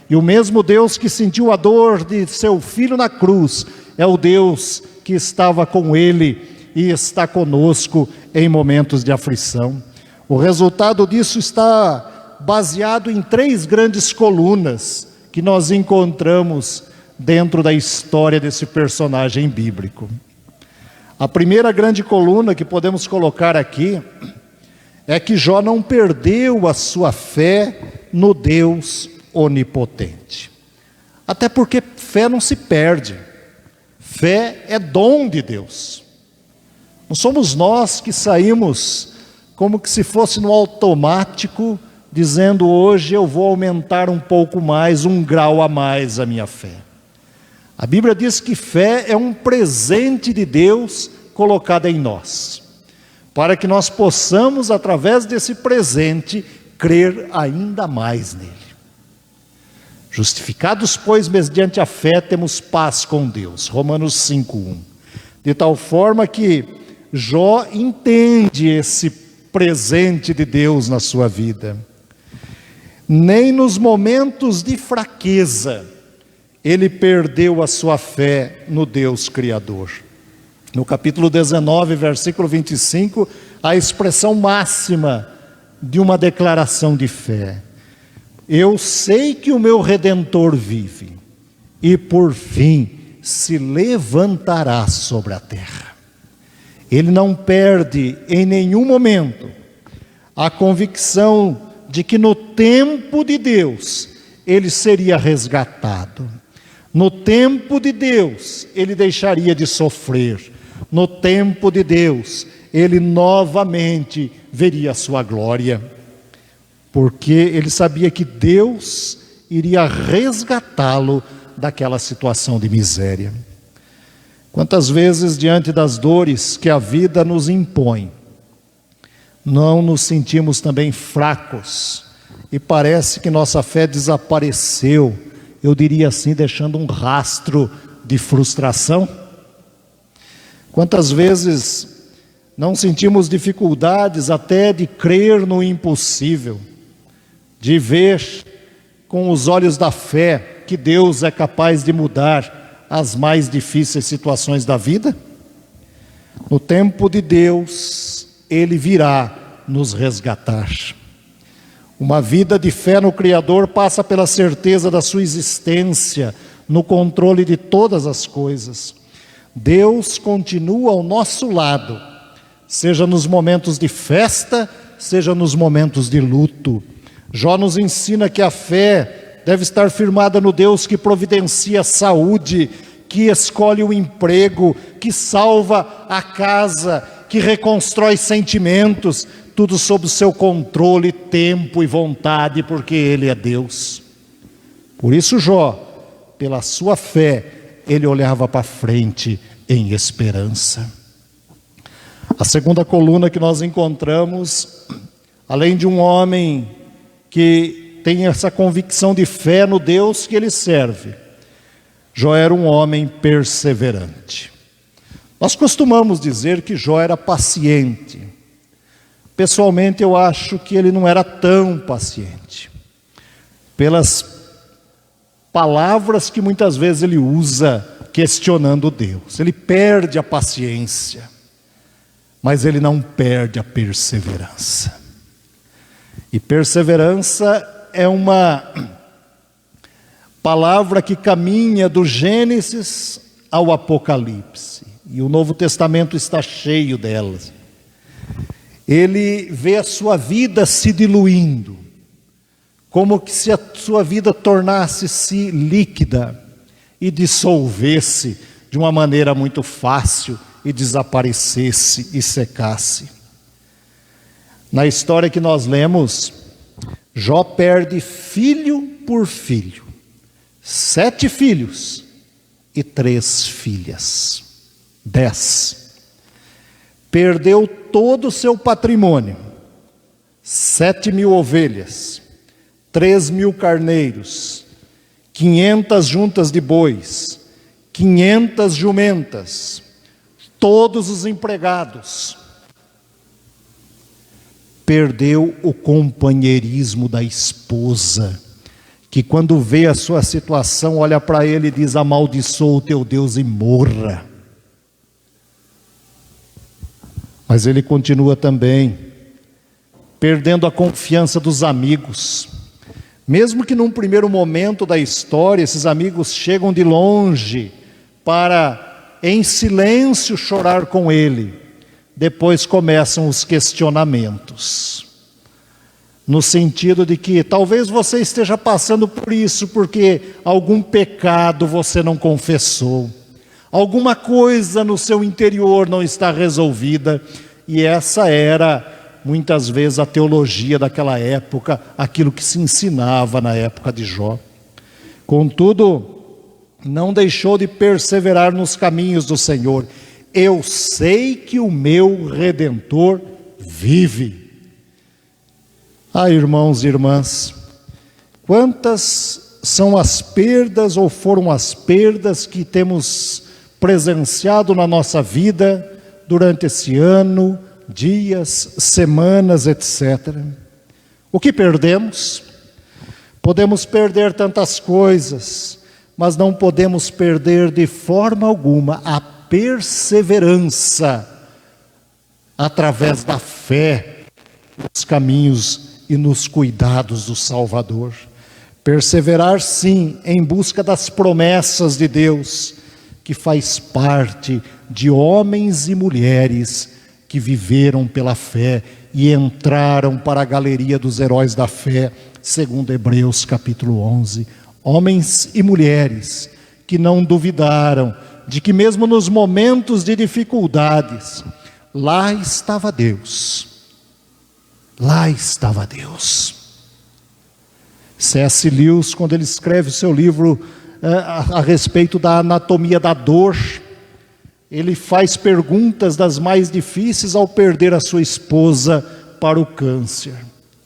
E o mesmo Deus que sentiu a dor de seu filho na cruz, é o Deus que estava com ele e está conosco em momentos de aflição. O resultado disso está baseado em 3 grandes colunas que nós encontramos dentro da história desse personagem bíblico. A primeira grande coluna que podemos colocar aqui é que Jó não perdeu a sua fé no Deus onipotente. Até porque fé não se perde. Fé é dom de Deus. Não somos nós que saímos como que se fosse no automático, dizendo hoje eu vou aumentar um pouco mais, 1 grau a mais a minha fé. A Bíblia diz que fé é um presente de Deus colocado em nós, para que nós possamos, através desse presente, crer ainda mais nele. Justificados, pois, mediante a fé, temos paz com Deus. Romanos 5:1. De tal forma que Jó entende esse presente de Deus na sua vida. Nem nos momentos de fraqueza ele perdeu a sua fé no Deus Criador. No capítulo 19, versículo 25, a expressão máxima de uma declaração de fé. Eu sei que o meu Redentor vive, e por fim se levantará sobre a terra. Ele não perde em nenhum momento a convicção de que no tempo de Deus ele seria resgatado. No tempo de Deus, ele deixaria de sofrer. No tempo de Deus, ele novamente veria a sua glória. Porque ele sabia que Deus iria resgatá-lo daquela situação de miséria. Quantas vezes, diante das dores que a vida nos impõe, não nos sentimos também fracos e parece que nossa fé desapareceu, eu diria assim, deixando um rastro de frustração? Quantas vezes não sentimos dificuldades até de crer no impossível, de ver com os olhos da fé que Deus é capaz de mudar as mais difíceis situações da vida? No tempo de Deus, Ele virá nos resgatar. Uma vida de fé no Criador passa pela certeza da sua existência, no controle de todas as coisas. Deus continua ao nosso lado, seja nos momentos de festa, seja nos momentos de luto. Jó nos ensina que a fé deve estar firmada no Deus que providencia saúde, que escolhe o emprego, que salva a casa, que reconstrói sentimentos, tudo sob o seu controle, tempo e vontade, porque Ele é Deus. Por isso Jó, pela sua fé, ele olhava para frente em esperança. A segunda coluna que nós encontramos, além de um homem que tem essa convicção de fé no Deus que ele serve, Jó era um homem perseverante. Nós costumamos dizer que Jó era paciente. Pessoalmente, eu acho que ele não era tão paciente. Pelas palavras que muitas vezes ele usa questionando Deus. Ele perde a paciência, mas ele não perde a perseverança. E perseverança é Palavra que caminha do Gênesis ao Apocalipse. E o Novo Testamento está cheio delas. Ele vê a sua vida se diluindo, como que se a sua vida tornasse-se líquida e dissolvesse de uma maneira muito fácil e desaparecesse e secasse. Na história que nós lemos, Jó perde filho por filho, 7 filhos e 3 filhas, 10. Perdeu todo o seu patrimônio, 7.000 ovelhas, 3.000 carneiros, 500 juntas de bois, 500 jumentas, todos os empregados. Perdeu o companheirismo da esposa, que quando vê a sua situação, olha para ele e diz: amaldiçoa o teu Deus e morra. Mas ele continua também perdendo a confiança dos amigos. Mesmo que num primeiro momento da história, esses amigos chegam de longe para, em silêncio, chorar com ele. Depois começam os questionamentos, no sentido de que talvez você esteja passando por isso porque algum pecado você não confessou, alguma coisa no seu interior não está resolvida, e essa era muitas vezes a teologia daquela época, aquilo que se ensinava na época de Jó. Contudo, não deixou de perseverar nos caminhos do Senhor. Eu sei que o meu Redentor vive. Ah, irmãos e irmãs, quantas são as perdas ou foram as perdas que temos presenciado na nossa vida durante esse ano, dias, semanas, etc. O que perdemos? Podemos perder tantas coisas, mas não podemos perder de forma alguma a perseverança através da fé nos caminhos e nos cuidados do Salvador. Perseverar sim em busca das promessas de Deus, que faz parte de homens e mulheres que viveram pela fé e entraram para a galeria dos heróis da fé, segundo Hebreus capítulo 11. Homens e mulheres que não duvidaram de que mesmo nos momentos de dificuldades, lá estava Deus. Lá estava Deus. C.S. Lewis, quando ele escreve o seu livro a respeito da anatomia da dor, ele faz perguntas das mais difíceis ao perder a sua esposa para o câncer.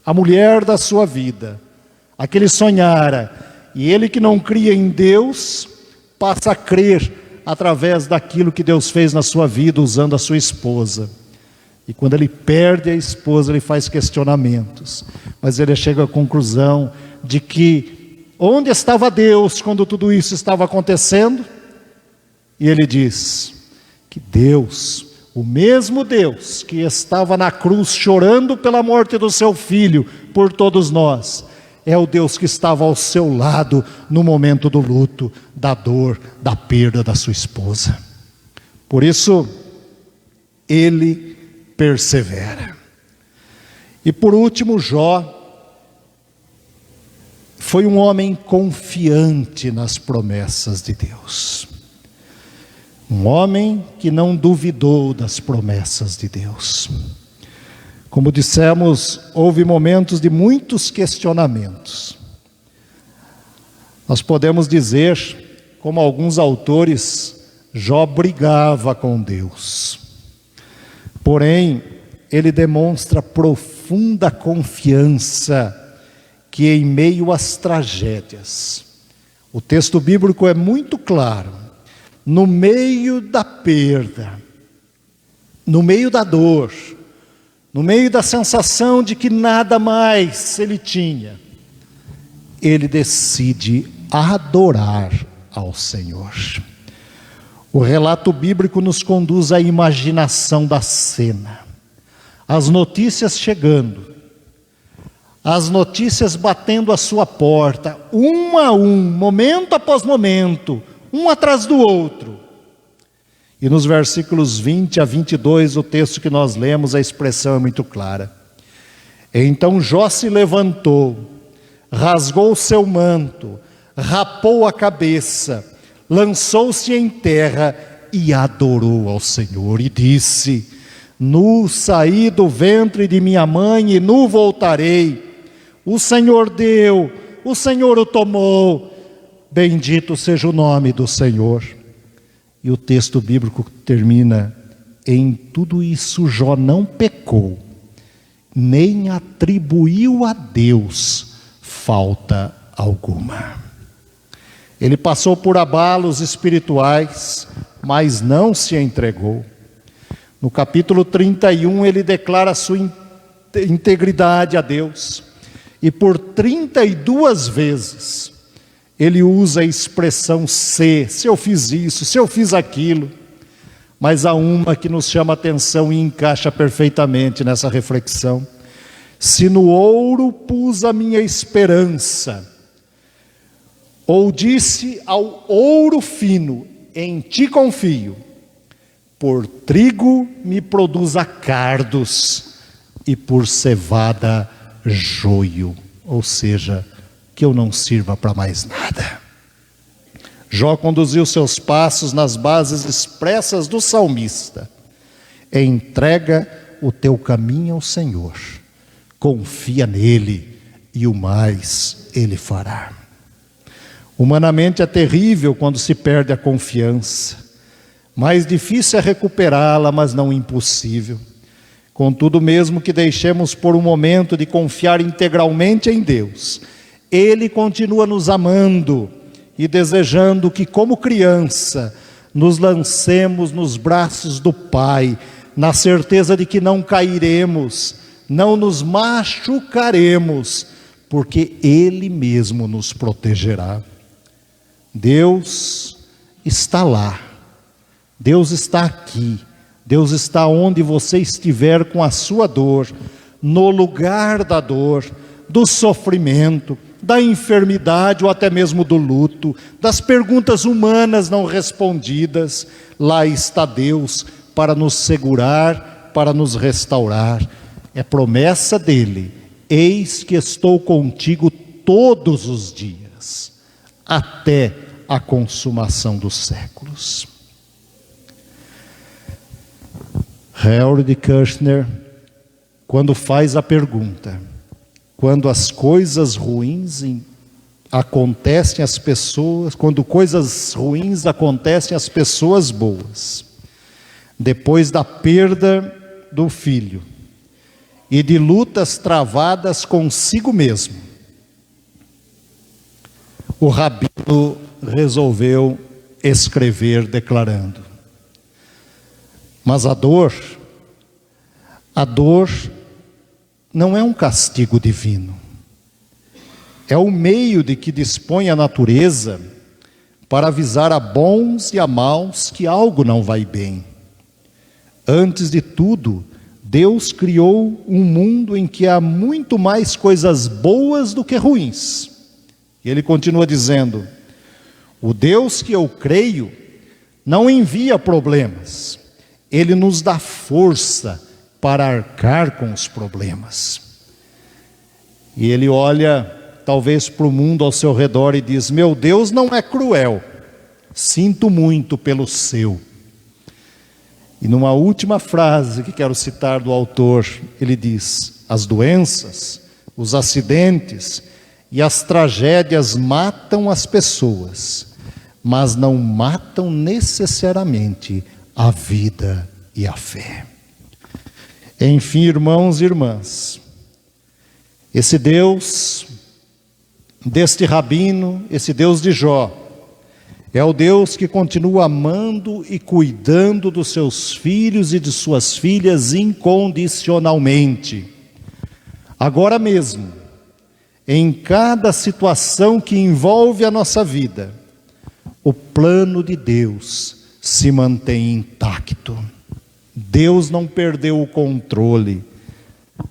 A mulher da sua vida, a que ele sonhara, e ele que não cria em Deus, passa a crer através daquilo que Deus fez na sua vida usando a sua esposa. E quando ele perde a esposa, ele faz questionamentos, mas ele chega à conclusão de que onde estava Deus quando tudo isso estava acontecendo? E ele diz que Deus, o mesmo Deus que estava na cruz chorando pela morte do seu filho por todos nós, é o Deus que estava ao seu lado no momento do luto, da dor, da perda da sua esposa. Por isso, ele persevera. E por último, Jó foi um homem confiante nas promessas de Deus. Um homem que não duvidou das promessas de Deus. Como dissemos, houve momentos de muitos questionamentos. Nós podemos dizer, como alguns autores, Jó brigava com Deus. Porém, ele demonstra profunda confiança que em meio às tragédias, o texto bíblico é muito claro, no meio da perda, no meio da dor, no meio da sensação de que nada mais ele tinha, ele decide adorar ao Senhor. O relato bíblico nos conduz à imaginação da cena. As notícias chegando, as notícias batendo à sua porta, um a um, momento após momento, um atrás do outro. E nos versículos 20 a 22, o texto que nós lemos, a expressão é muito clara. Então Jó se levantou, rasgou seu manto, rapou a cabeça, lançou-se em terra e adorou ao Senhor e disse: nu saí do ventre de minha mãe e nu voltarei. O Senhor deu, o Senhor o tomou, bendito seja o nome do Senhor. E o texto bíblico termina: em tudo isso Jó não pecou, nem atribuiu a Deus falta alguma. Ele passou por abalos espirituais, mas não se entregou. No capítulo 31 ele declara sua integridade a Deus. E por 32 vezes ele usa a expressão se eu fiz isso, se eu fiz aquilo. Mas há uma que nos chama a atenção e encaixa perfeitamente nessa reflexão. Se no ouro pus a minha esperança, ou disse ao ouro fino, em ti confio, por trigo me produza cardos, e por cevada joio, ou seja, que eu não sirva para mais nada. Jó conduziu seus passos nas bases expressas do salmista: entrega o teu caminho ao Senhor, confia nele e o mais ele fará. Humanamente é terrível quando se perde a confiança, mais difícil é recuperá-la, mas não impossível. Contudo, mesmo que deixemos por um momento de confiar integralmente em Deus, Ele continua nos amando e desejando que, como criança, nos lancemos nos braços do Pai, na certeza de que não cairemos, não nos machucaremos, porque Ele mesmo nos protegerá. Deus está lá, Deus está aqui, Deus está onde você estiver com a sua dor, no lugar da dor, do sofrimento, da enfermidade ou até mesmo do luto, das perguntas humanas não respondidas. Lá está Deus para nos segurar, para nos restaurar. É promessa dele: eis que estou contigo todos os dias, até a consumação dos séculos. Harold Kushner, quando faz a pergunta, quando as coisas ruins acontecem às pessoas, quando coisas ruins acontecem às pessoas boas, depois da perda do filho e de lutas travadas consigo mesmo, o rabino resolveu escrever declarando: mas a dor não é um castigo divino. É o meio de que dispõe a natureza para avisar a bons e a maus que algo não vai bem. Antes de tudo, Deus criou um mundo em que há muito mais coisas boas do que ruins. E ele continua dizendo: o Deus que eu creio não envia problemas, Ele nos dá força para arcar com os problemas. E ele olha talvez para o mundo ao seu redor e diz: meu Deus não é cruel, sinto muito pelo seu. E numa última frase que quero citar do autor, ele diz: as doenças, os acidentes e as tragédias matam as pessoas, mas não matam necessariamente a vida e a fé. Enfim, irmãos e irmãs, esse Deus deste rabino, esse Deus de Jó, é o Deus que continua amando e cuidando dos seus filhos e de suas filhas incondicionalmente. Agora mesmo, em cada situação que envolve a nossa vida, o plano de Deus se mantém intacto. Deus não perdeu o controle.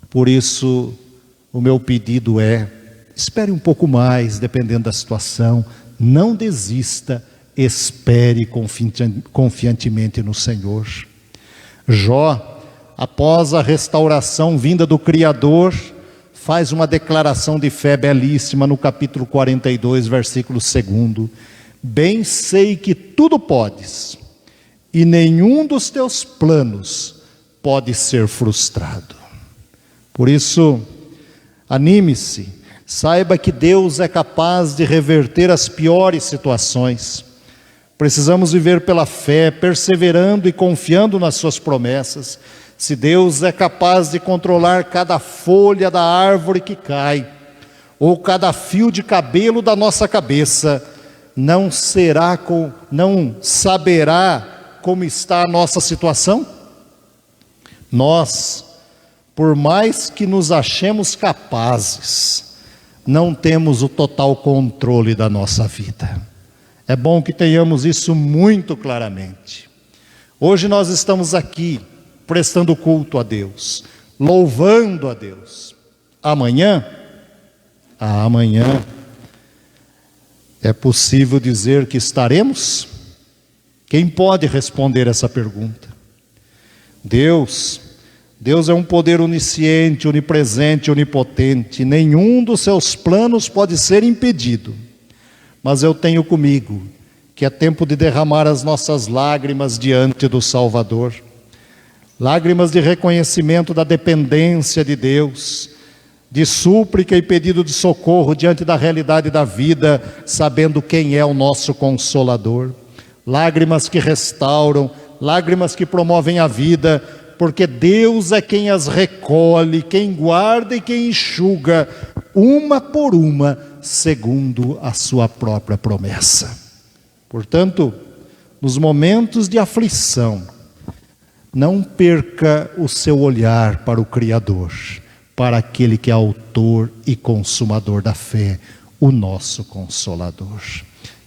Por isso, o meu pedido é: espere um pouco mais, dependendo da situação, não desista, espere confiantemente no Senhor. Jó, após a restauração vinda do Criador, faz uma declaração de fé belíssima no capítulo 42, versículo 2: bem sei que tudo podes, e nenhum dos teus planos pode ser frustrado. Por isso, anime-se, saiba que Deus é capaz de reverter as piores situações. Precisamos viver pela fé, perseverando e confiando nas suas promessas. Se Deus é capaz de controlar cada folha da árvore que cai, ou cada fio de cabelo da nossa cabeça, não saberá como está a nossa situação? Nós, por mais que nos achemos capazes, não temos o total controle da nossa vida. É bom que tenhamos isso muito claramente. Hoje nós estamos aqui prestando culto a Deus, louvando a Deus. Amanhã é possível dizer que estaremos? Quem pode responder essa pergunta? Deus é um poder onisciente, onipresente, onipotente. Nenhum dos seus planos pode ser impedido. Mas eu tenho comigo que é tempo de derramar as nossas lágrimas diante do Salvador. Lágrimas de reconhecimento da dependência de Deus, de súplica e pedido de socorro diante da realidade da vida, sabendo quem é o nosso Consolador. Lágrimas que restauram, lágrimas que promovem a vida, porque Deus é quem as recolhe, quem guarda e quem enxuga, uma por uma, segundo a sua própria promessa. Portanto, nos momentos de aflição, não perca o seu olhar para o Criador, para aquele que é autor e consumador da fé, o nosso Consolador.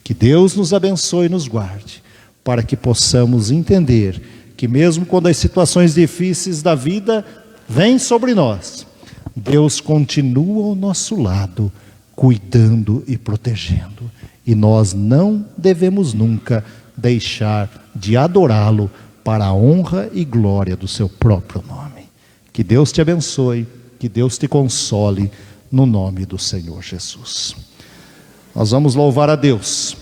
Que Deus nos abençoe e nos guarde, para que possamos entender que mesmo quando as situações difíceis da vida vêm sobre nós, Deus continua ao nosso lado, cuidando e protegendo. E nós não devemos nunca deixar de adorá-lo para a honra e glória do seu próprio nome. Que Deus te abençoe, que Deus te console, no nome do Senhor Jesus. Nós vamos louvar a Deus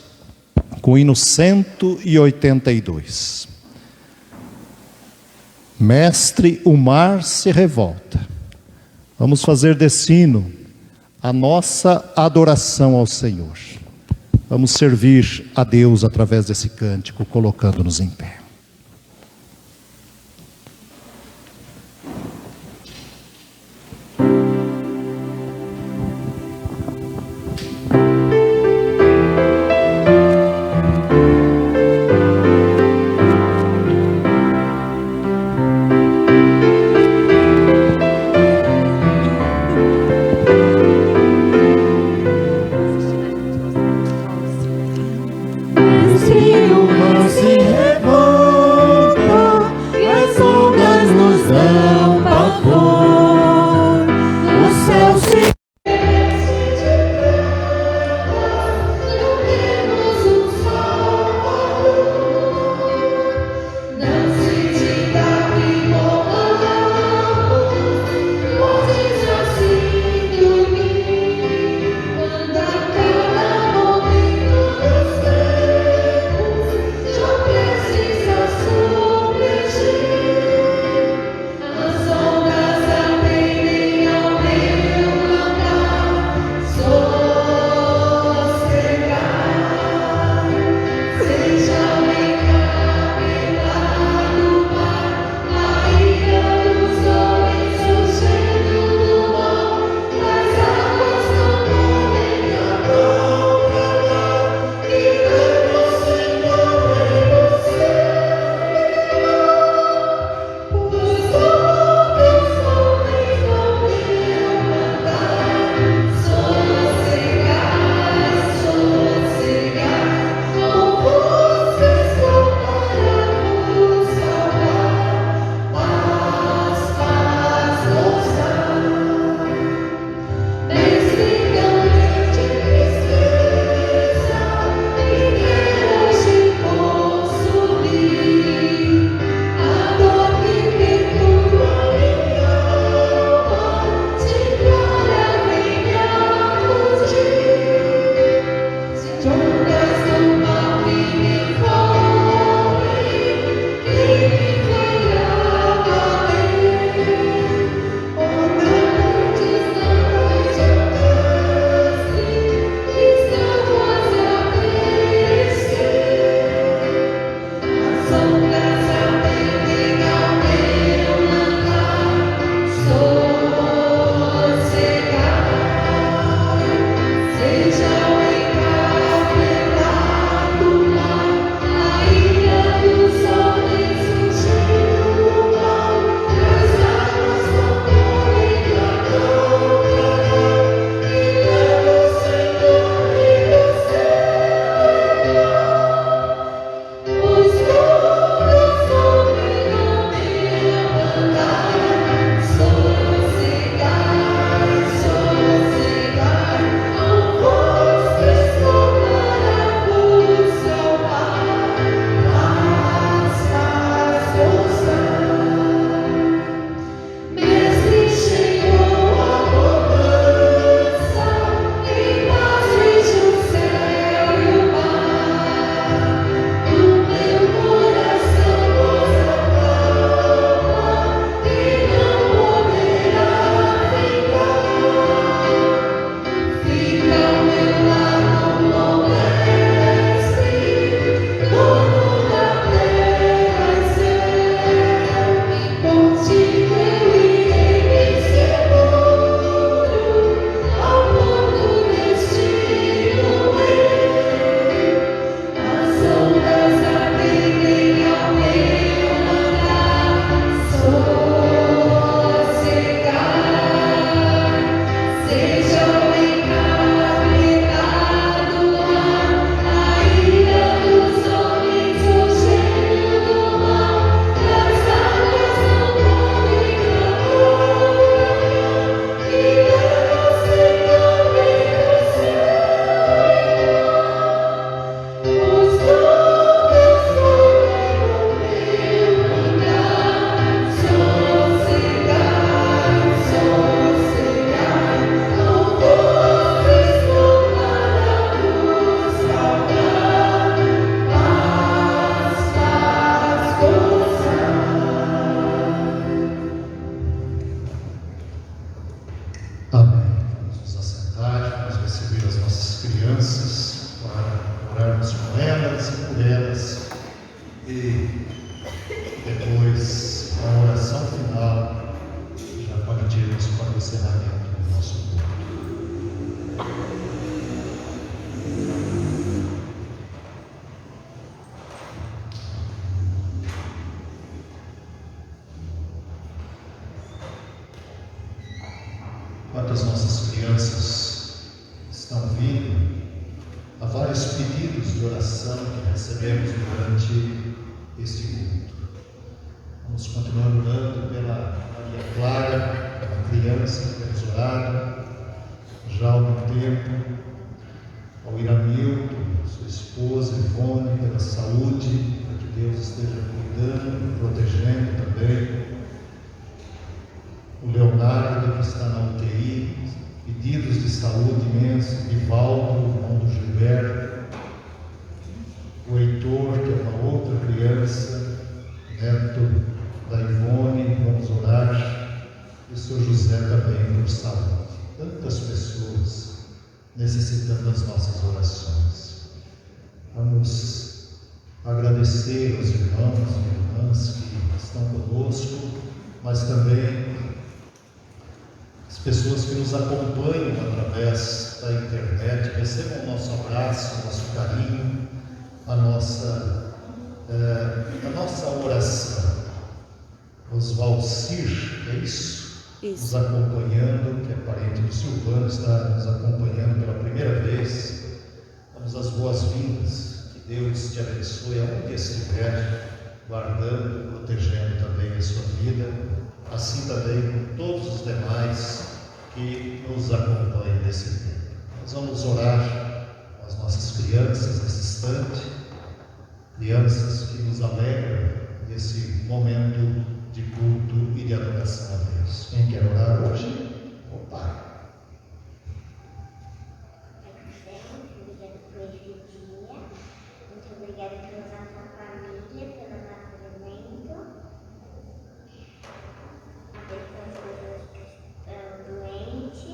com o hino 182. Mestre, o mar se revolta. Vamos fazer desse hino a nossa adoração ao Senhor. Vamos servir a Deus através desse cântico, colocando-nos em pé. Se o mar se revolta, Enquanto as nossas crianças estão vindo, há vários pedidos de oração que recebemos durante este culto. Vamos continuar orando pela Maria Clara, uma criança que temos orado já há algum tempo, ao Iramildo, sua esposa Ivone, pela saúde, para que Deus esteja cuidando, protegendo também. O Leonardo, que está na UTI, pedidos de saúde imensos, Vivaldo, irmão do Gilberto, o Heitor, que é uma outra criança, neto da Ivone, vamos orar, e o Sr. José também por saúde. Tantas pessoas necessitando das nossas orações. Vamos agradecer aos irmãos e irmãs que estão conosco, mas também as pessoas que nos acompanham através da internet. Recebam o nosso abraço, o nosso carinho, a nossa oração. Osvalcir, é isso? Nos acompanhando, que é parente do Silvano, está nos acompanhando pela primeira vez. Damos as boas-vindas, que Deus te abençoe aonde estiver, guardando, protegendo também a sua vida, assim também com todos os demais que nos acompanham nesse tempo. Nós vamos orar com as nossas crianças nesse instante, crianças que nos alegram nesse momento de culto e de adoração a Deus. Quem quer orar hoje? O Pai. Muito obrigada pela nossa família, pelo nosso alimento, pelas pessoas que estão doentes.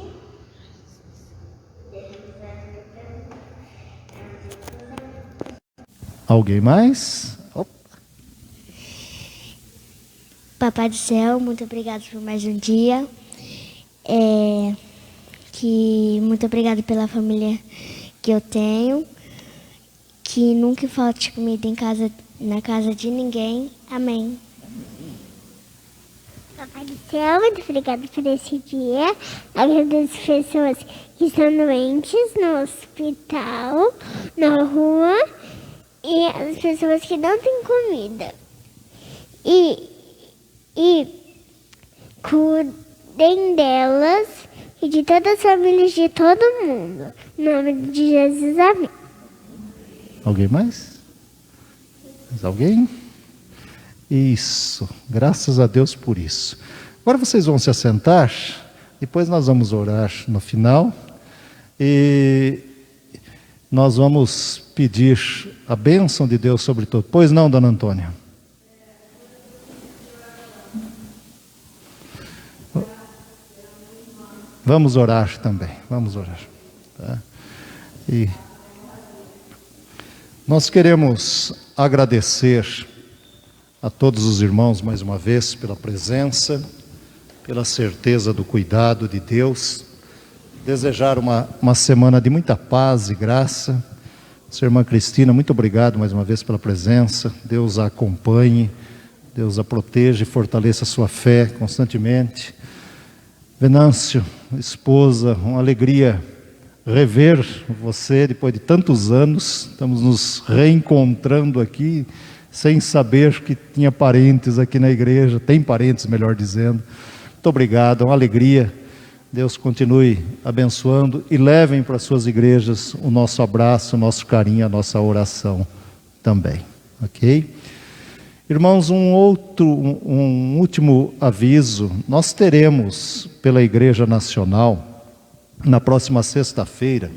Alguém mais? Opa. Papai do céu, muito obrigado por mais um dia. Muito obrigado pela família que eu tenho. Que nunca falte comida na casa de ninguém. Amém. Papai do céu, muito obrigado por esse dia. Agradeço as pessoas que estão doentes no hospital, na rua, e as pessoas que não têm comida. E cuidem delas e de todas as famílias de todo mundo. Em nome de Jesus, amém. Alguém mais? Mais alguém? Isso, graças a Deus por isso. Agora vocês vão se assentar, depois nós vamos orar no final e nós vamos pedir a bênção de Deus sobre todo. Pois não, dona Antônia? Vamos orar também, vamos orar. Tá? E nós queremos agradecer a todos os irmãos mais uma vez pela presença, pela certeza do cuidado de Deus, desejar uma semana de muita paz e graça. Sua irmã Cristina, muito obrigado mais uma vez pela presença. Deus a acompanhe, Deus a proteja e fortaleça a sua fé constantemente. Venâncio, esposa, uma alegria rever você depois de tantos anos. Estamos nos reencontrando aqui, sem saber que tinha parentes aqui na igreja, tem parentes, melhor dizendo. Muito obrigado, é uma alegria. Deus continue abençoando e levem para suas igrejas o nosso abraço, o nosso carinho, a nossa oração também, ok? Irmãos, um último aviso. Nós teremos pela Igreja Nacional, na próxima sexta-feira,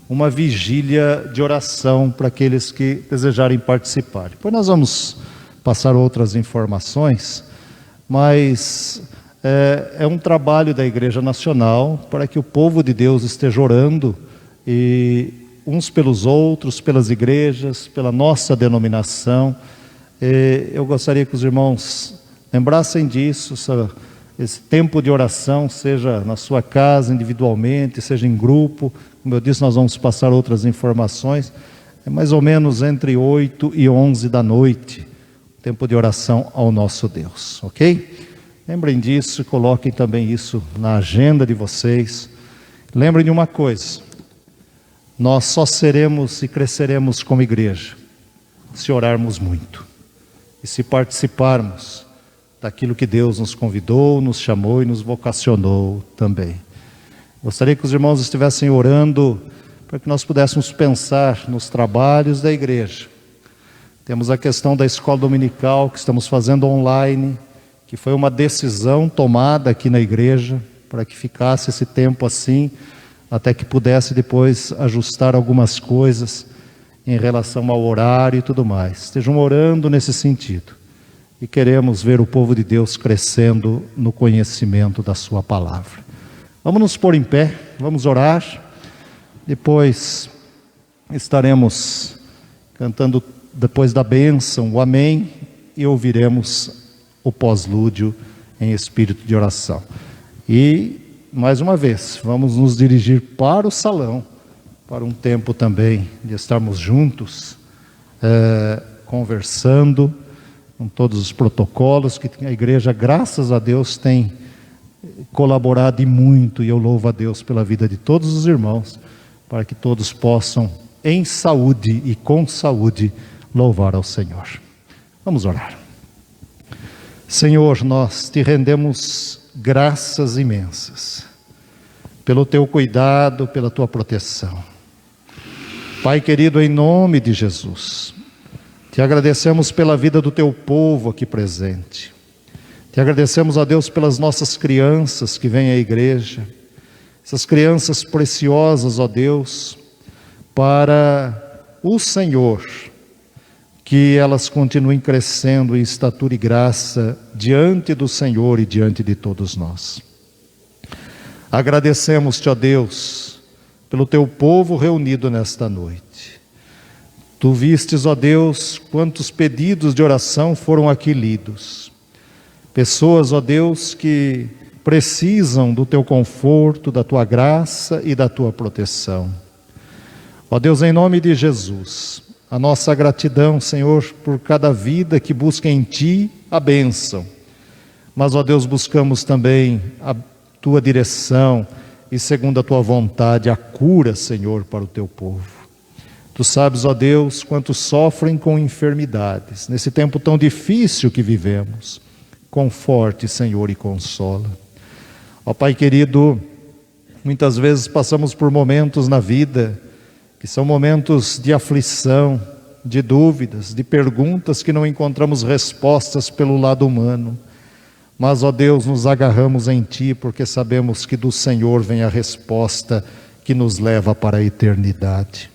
uma vigília de oração para aqueles que desejarem participar. Depois nós vamos passar outras informações, mas é um trabalho da Igreja Nacional para que o povo de Deus esteja orando, e uns pelos outros, pelas igrejas, pela nossa denominação. Eu gostaria que os irmãos lembrassem disso, esse tempo de oração, seja na sua casa, individualmente, seja em grupo. Como eu disse, nós vamos passar outras informações. É mais ou menos entre 8 e 11 da noite, tempo de oração ao nosso Deus, ok? Lembrem disso e coloquem também isso na agenda de vocês. Lembrem de uma coisa: nós só seremos e cresceremos como igreja se orarmos muito e se participarmos daquilo que Deus nos convidou, nos chamou e nos vocacionou também. Gostaria que os irmãos estivessem orando para que nós pudéssemos pensar nos trabalhos da igreja. Temos a questão da escola dominical que estamos fazendo online, que foi uma decisão tomada aqui na igreja para que ficasse esse tempo assim, até que pudesse depois ajustar algumas coisas em relação ao horário e tudo mais. Estejam orando nesse sentido. E queremos ver o povo de Deus crescendo no conhecimento da sua palavra. Vamos nos pôr em pé, vamos orar. Depois estaremos cantando, depois da bênção, o amém, e ouviremos o pós-lúdio em espírito de oração. E, mais uma vez, vamos nos dirigir para o salão, para um tempo também de estarmos juntos, conversando, com todos os protocolos que a igreja, graças a Deus, tem colaborado e muito, e eu louvo a Deus pela vida de todos os irmãos, para que todos possam, em saúde e com saúde, louvar ao Senhor. Vamos orar. Senhor, nós te rendemos graças imensas, pelo teu cuidado, pela tua proteção. Pai querido, em nome de Jesus, te agradecemos pela vida do teu povo aqui presente. Te agradecemos, a Deus, pelas nossas crianças que vêm à igreja, essas crianças preciosas, ó Deus, para o Senhor, que elas continuem crescendo em estatura e graça diante do Senhor e diante de todos nós. Agradecemos-te, ó Deus, pelo teu povo reunido nesta noite. Tu vistes, ó Deus, quantos pedidos de oração foram aqui lidos. Pessoas, ó Deus, que precisam do teu conforto, da tua graça e da tua proteção. Ó Deus, em nome de Jesus, a nossa gratidão, Senhor, por cada vida que busca em Ti a bênção. Mas, ó Deus, buscamos também a Tua direção e, segundo a Tua vontade, a cura, Senhor, para o Teu povo. Tu sabes, ó Deus, quantos sofrem com enfermidades, nesse tempo tão difícil que vivemos. Conforte, Senhor, e consola. Ó Pai querido, muitas vezes passamos por momentos na vida que são momentos de aflição, de dúvidas, de perguntas que não encontramos respostas pelo lado humano. Mas, ó Deus, nos agarramos em Ti, porque sabemos que do Senhor vem a resposta que nos leva para a eternidade.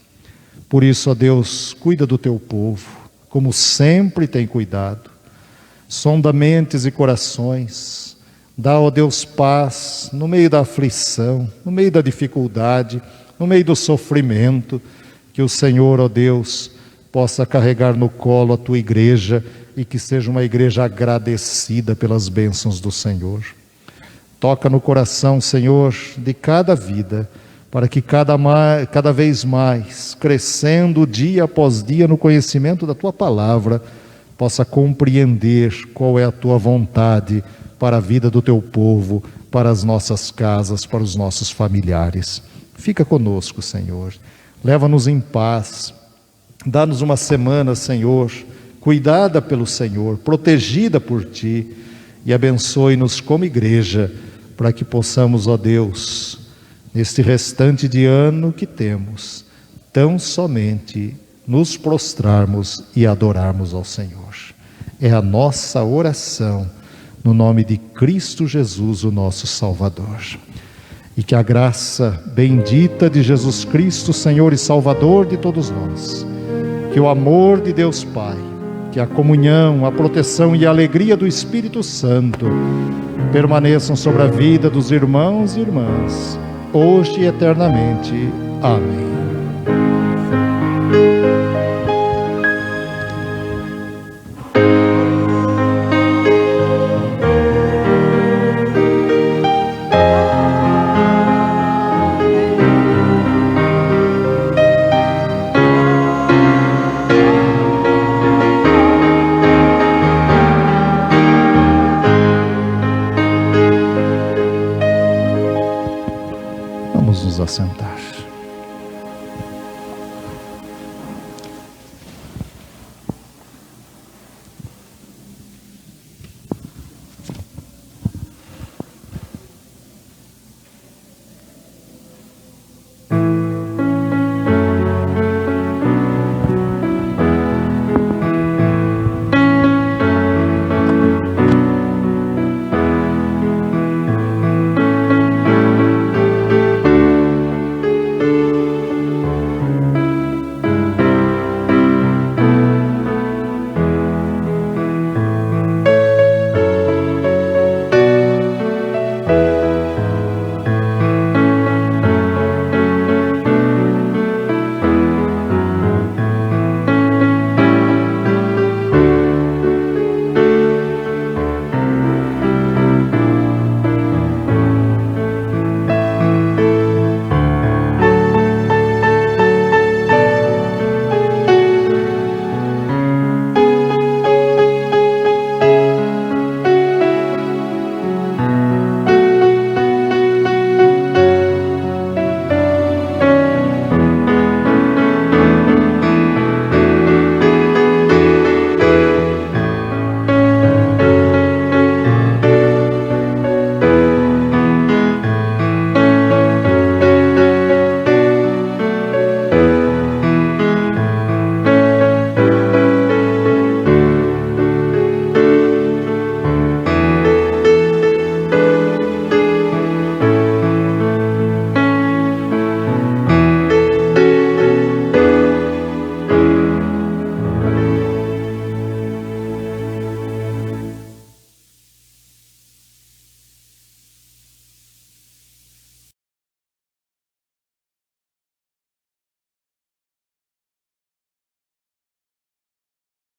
Por isso, ó Deus, cuida do Teu povo, como sempre tem cuidado. Sonda mentes e corações. Dá, ó Deus, paz no meio da aflição, no meio da dificuldade, no meio do sofrimento, que o Senhor, ó Deus, possa carregar no colo a Tua igreja e que seja uma igreja agradecida pelas bênçãos do Senhor. Toca no coração, Senhor, de cada vida, para que cada vez mais, crescendo dia após dia no conhecimento da Tua palavra, possa compreender qual é a Tua vontade para a vida do Teu povo, para as nossas casas, para os nossos familiares. Fica conosco, Senhor. Leva-nos em paz. Dá-nos uma semana, Senhor, cuidada pelo Senhor, protegida por Ti, e abençoe-nos como igreja, para que possamos, ó Deus, neste restante de ano que temos, tão somente nos prostrarmos e adorarmos ao Senhor. É a nossa oração, no nome de Cristo Jesus, o nosso Salvador. E que a graça bendita de Jesus Cristo, Senhor e Salvador de todos nós, que o amor de Deus Pai, que a comunhão, a proteção e a alegria do Espírito Santo permaneçam sobre a vida dos irmãos e irmãs, hoje e eternamente. Amém. Vamos nos assentar.